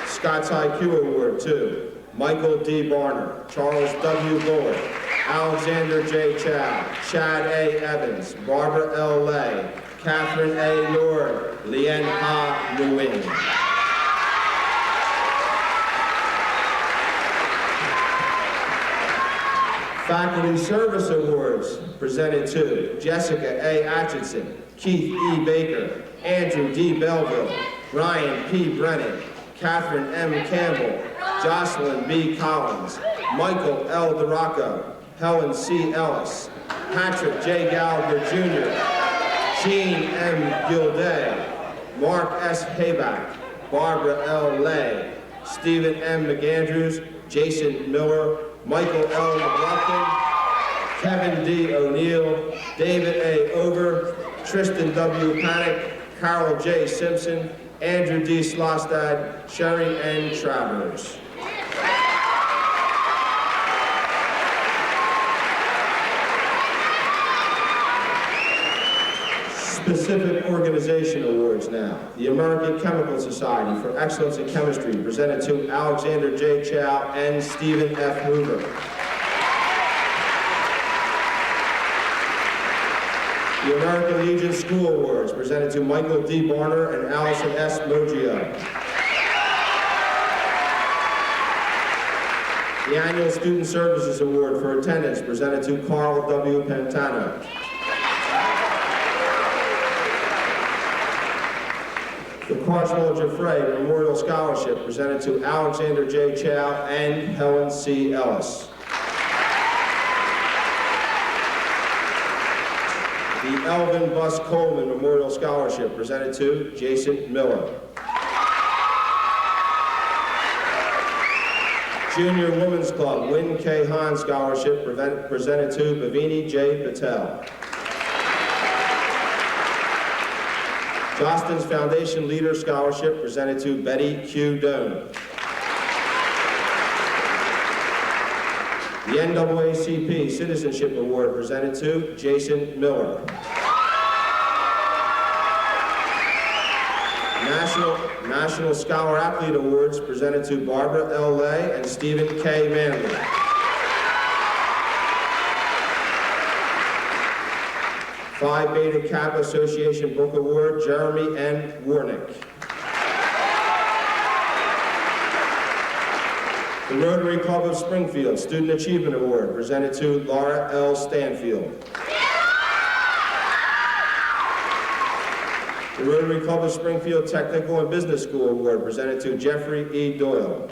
Scott's IQ Award to Michael D. Barner, Charles W. Bullard, Alexander J. Chow, Chad A. Evans, Barbara L. Lay, Catherine A. Lord, Lien Ha Nguyen. Faculty Service Awards presented to Jessica A. Atchison, Keith E. Baker, Andrew D. Belleville, Ryan P. Brennan, Catherine M. Campbell, Jocelyn B. Collins, Michael L. DeRocco, Helen C. Ellis, Patrick J. Gallagher Jr., Jean M. Gilday, Mark S. Hayback, Barbara L. Lay, Stephen M. McAndrews, Jason Miller, Michael L. McLaughlin, Kevin D. O'Neill, David A. Over, Tristan W. Panic, Carol J. Simpson, Andrew D. Slostad, Sherry N. Travers. Specific organization awards now. The American Chemical Society for Excellence in Chemistry, presented to Alexander J. Chow and Stephen F. Hoover. The American Legion School Awards, presented to Michael D. Barner and Allison S. Moggio. The Annual Student Services Award for Attendance, presented to Carl W. Pantano. The Carswell Giffray Memorial Scholarship presented to Alexander J. Chow and Helen C. Ellis. The Elvin Bus Coleman Memorial Scholarship presented to Jason Miller. Junior Women's Club Win K. Hahn Scholarship presented to Bhavini J. Patel. Jostens Foundation Leader Scholarship presented to Betty Q. Doan. The NAACP Citizenship Award presented to Jason Miller. National Scholar Athlete Awards presented to Barbara L. Lay and Stephen K. Manley. Phi Beta Kappa Association Book Award, Jeremy N. Warnick. The Rotary Club of Springfield Student Achievement Award presented to Laura L. Stanfield. The Rotary Club of Springfield Technical and Business School Award presented to Jeffrey E. Doyle.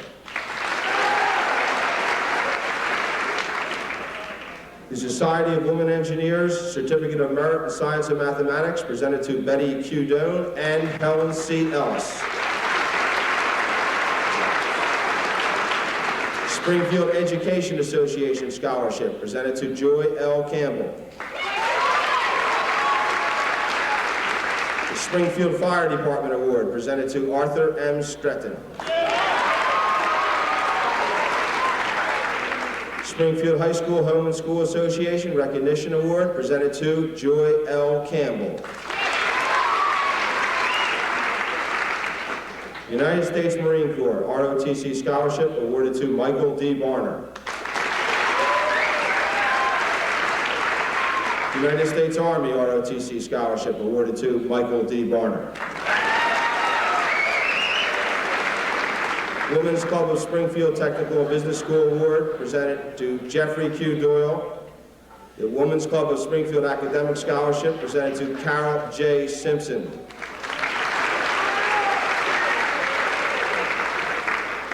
The Society of Women Engineers Certificate of Merit in Science and Mathematics presented to Betty Q. Doan and Helen C. Ellis. Springfield Education Association Scholarship presented to Joy L. Campbell. The Springfield Fire Department Award presented to Arthur M. Stretton. Springfield High School Home and School Association Recognition Award presented to Joy L. Campbell. United States Marine Corps ROTC Scholarship awarded to Michael D. Barner. United States Army ROTC Scholarship awarded to Michael D. Barner. Women's Club of Springfield Technical and Business School Award presented to Jeffrey Q. Doyle. The Women's Club of Springfield Academic Scholarship presented to Carol J. Simpson.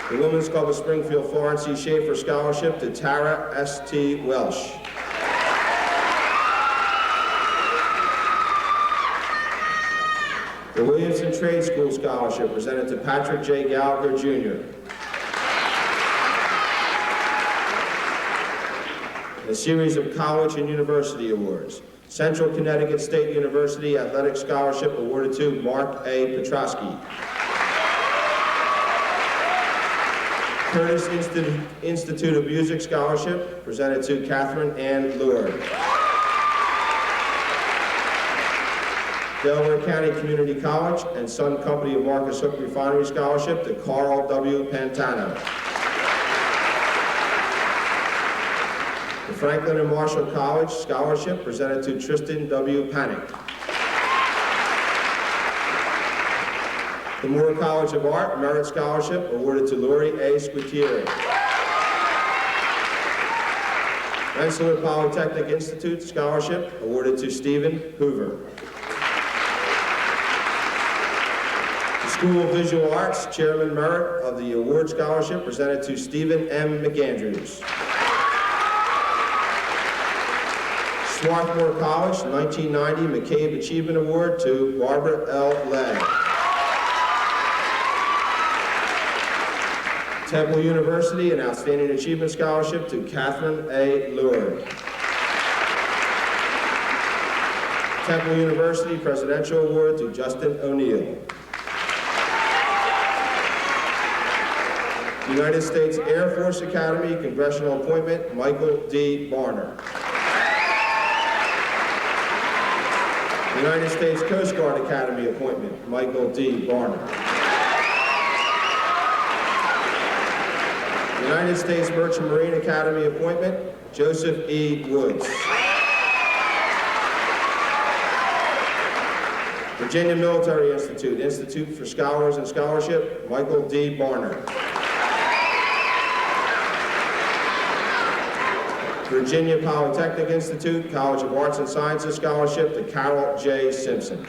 The Women's Club of Springfield Florence C. Schaefer Scholarship to Tara S. T. Welsh. The Williamson Trade School Scholarship presented to Patrick J. Gallagher, Jr. A series of college and university awards. Central Connecticut State University Athletic Scholarship awarded to Mark A. Petrosky. Curtis Institute of Music Scholarship presented to Catherine Ann Lord. Delaware County Community College and Sun Company of Marcus Hook Refinery Scholarship to Carl W. Pantano. The Franklin and Marshall College Scholarship presented to Tristan W. Panic. The Moore College of Art Merit Scholarship awarded to Lori A. Squitieri. Rensselaer Polytechnic Institute Scholarship awarded to Stephen Hoover. The School of Visual Arts Chairman Merit of the Award Scholarship presented to Stephen M. McAndrews. Swarthmore College 1990 McCabe Achievement Award to Barbara L. Legg. Temple University, an Outstanding Achievement Scholarship to Catherine A. Lord. Temple University Presidential Award to Justin O'Neill. United States Air Force Academy Congressional Appointment, Michael D. Barner. United States Coast Guard Academy Appointment, Michael D. Barner. United States Merchant Marine Academy appointment, Joseph E. Woods. Virginia Military Institute, Institute for Scholars and Scholarship, Michael D. Barner. Virginia Polytechnic Institute, College of Arts and Sciences Scholarship to Carol J. Simpson.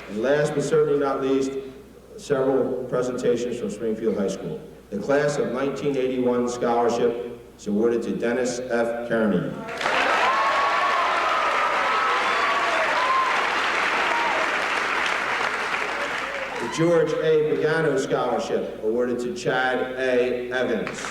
And last but certainly not least, several presentations from Springfield High School. The Class of 1981 Scholarship is awarded to Dennis F. Kearney. The George A. Pagano Scholarship awarded to Chad A. Evans.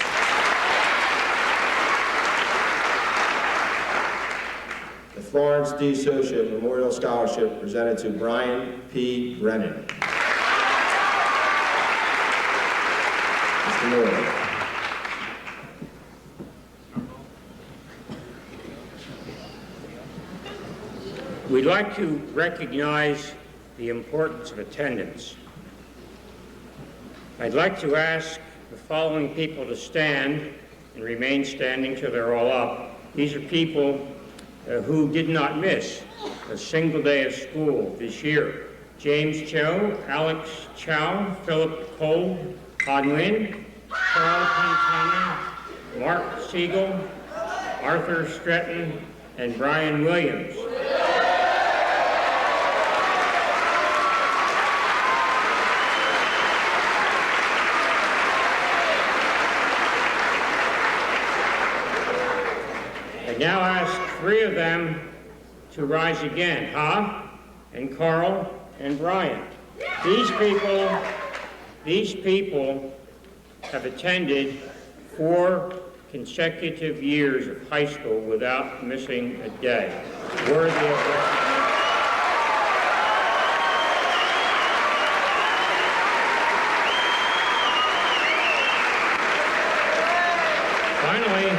The Florence D. Socia Memorial Scholarship presented to Brian P. Brennan. We'd like to recognize the importance of attendance. I'd like to ask the following people to stand and remain standing till they're all up. These are people who did not miss a single day of school this year. James Cho, Alex Chow, Philip Cole, Han Nguyen, Carl Quintana, Mark Siegel, Arthur Stretton, and Brian Williams. I now ask three of them to rise again, Ha and Carl and Brian. These people have attended 4 consecutive years of high school without missing a day. Worthy of recognition. Finally,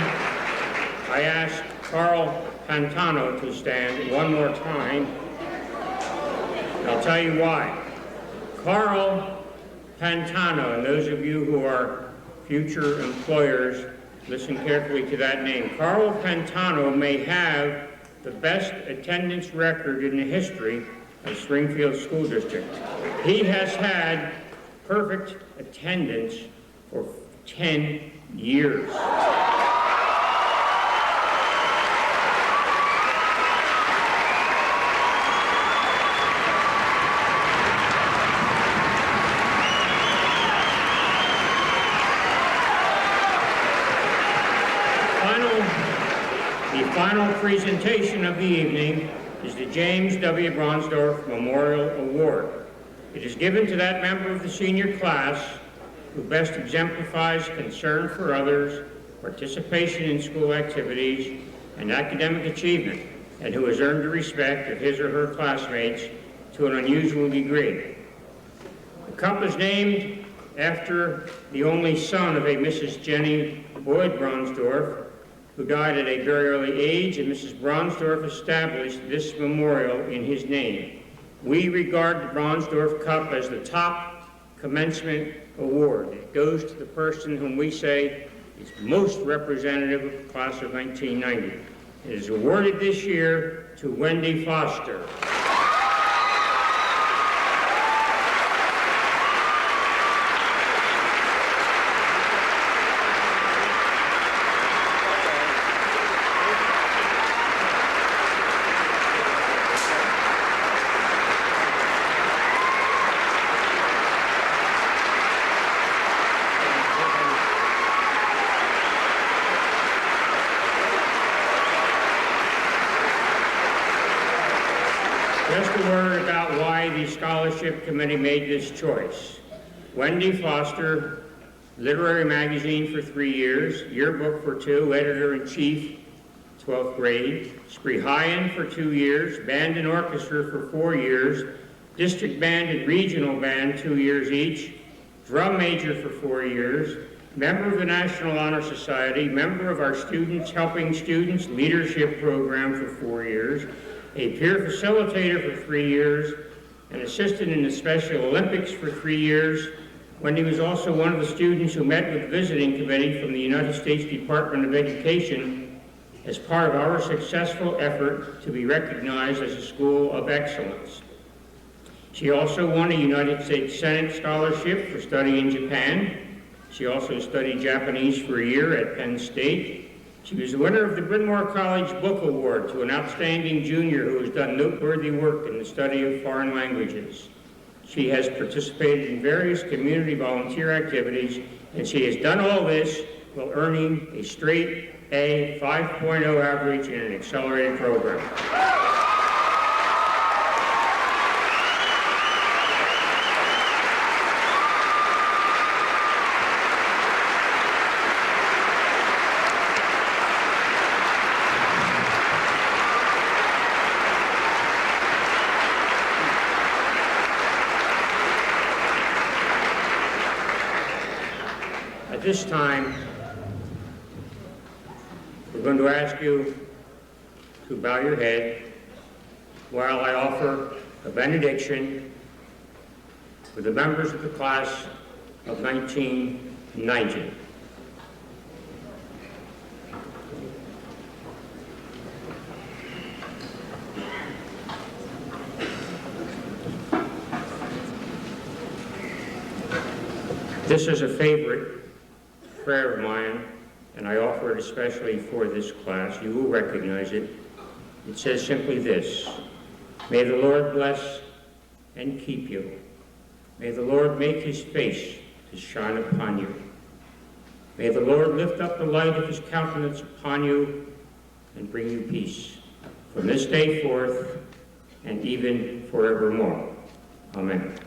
I ask Carl Pantano to stand one more time. I'll tell you why. Carl Pantano, and those of you who are future employers, listen carefully to that name. Carl Pantano may have the best attendance record in the history of Springfield School District. He has had perfect attendance for 10 years. The final presentation of the evening is the James W. Bronsdorf Memorial Award. It is given to that member of the senior class who best exemplifies concern for others, participation in school activities, and academic achievement, and who has earned the respect of his or her classmates to an unusual degree. The cup is named after the only son of a Mrs. Jenny Boyd Bronsdorf, who died at a very early age, and Mrs. Bronsdorf established this memorial in his name. We regard the Bronsdorf Cup as the top commencement award. It goes to the person whom we say is most representative of the class of 1990. It is awarded this year to Wendy Foster. Just a word about why the scholarship committee made this choice. Wendy Foster, literary magazine for 3 years, yearbook for 2, editor-in-chief, 12th grade, Spree High-End for 2 years, band and orchestra for 4 years, district band and regional band 2 years each, drum major for 4 years, member of the National Honor Society, member of our Students Helping Students Leadership Program for 4 years, a peer facilitator for 3 years, an assistant in the Special Olympics for 3 years. Wendy was also one of the students who met with the visiting committee from the United States Department of Education as part of our successful effort to be recognized as a school of excellence. She also won a United States Senate scholarship for study in Japan. She also studied Japanese for a year at Penn State. She was the winner of the Bryn Mawr College Book Award to an outstanding junior who has done noteworthy work in the study of foreign languages. She has participated in various community volunteer activities, and she has done all this while earning a straight A 5.0 average in an accelerated program. At this time, we're going to ask you to bow your head while I offer a benediction for the members of the class of 1990. This is a favorite prayer of mine, and I offer it especially for this class. You will recognize it. It says simply this: May the Lord bless and keep you. May the Lord make his face to shine upon you. May the Lord lift up the light of his countenance upon you and bring you peace from this day forth and even forevermore. Amen.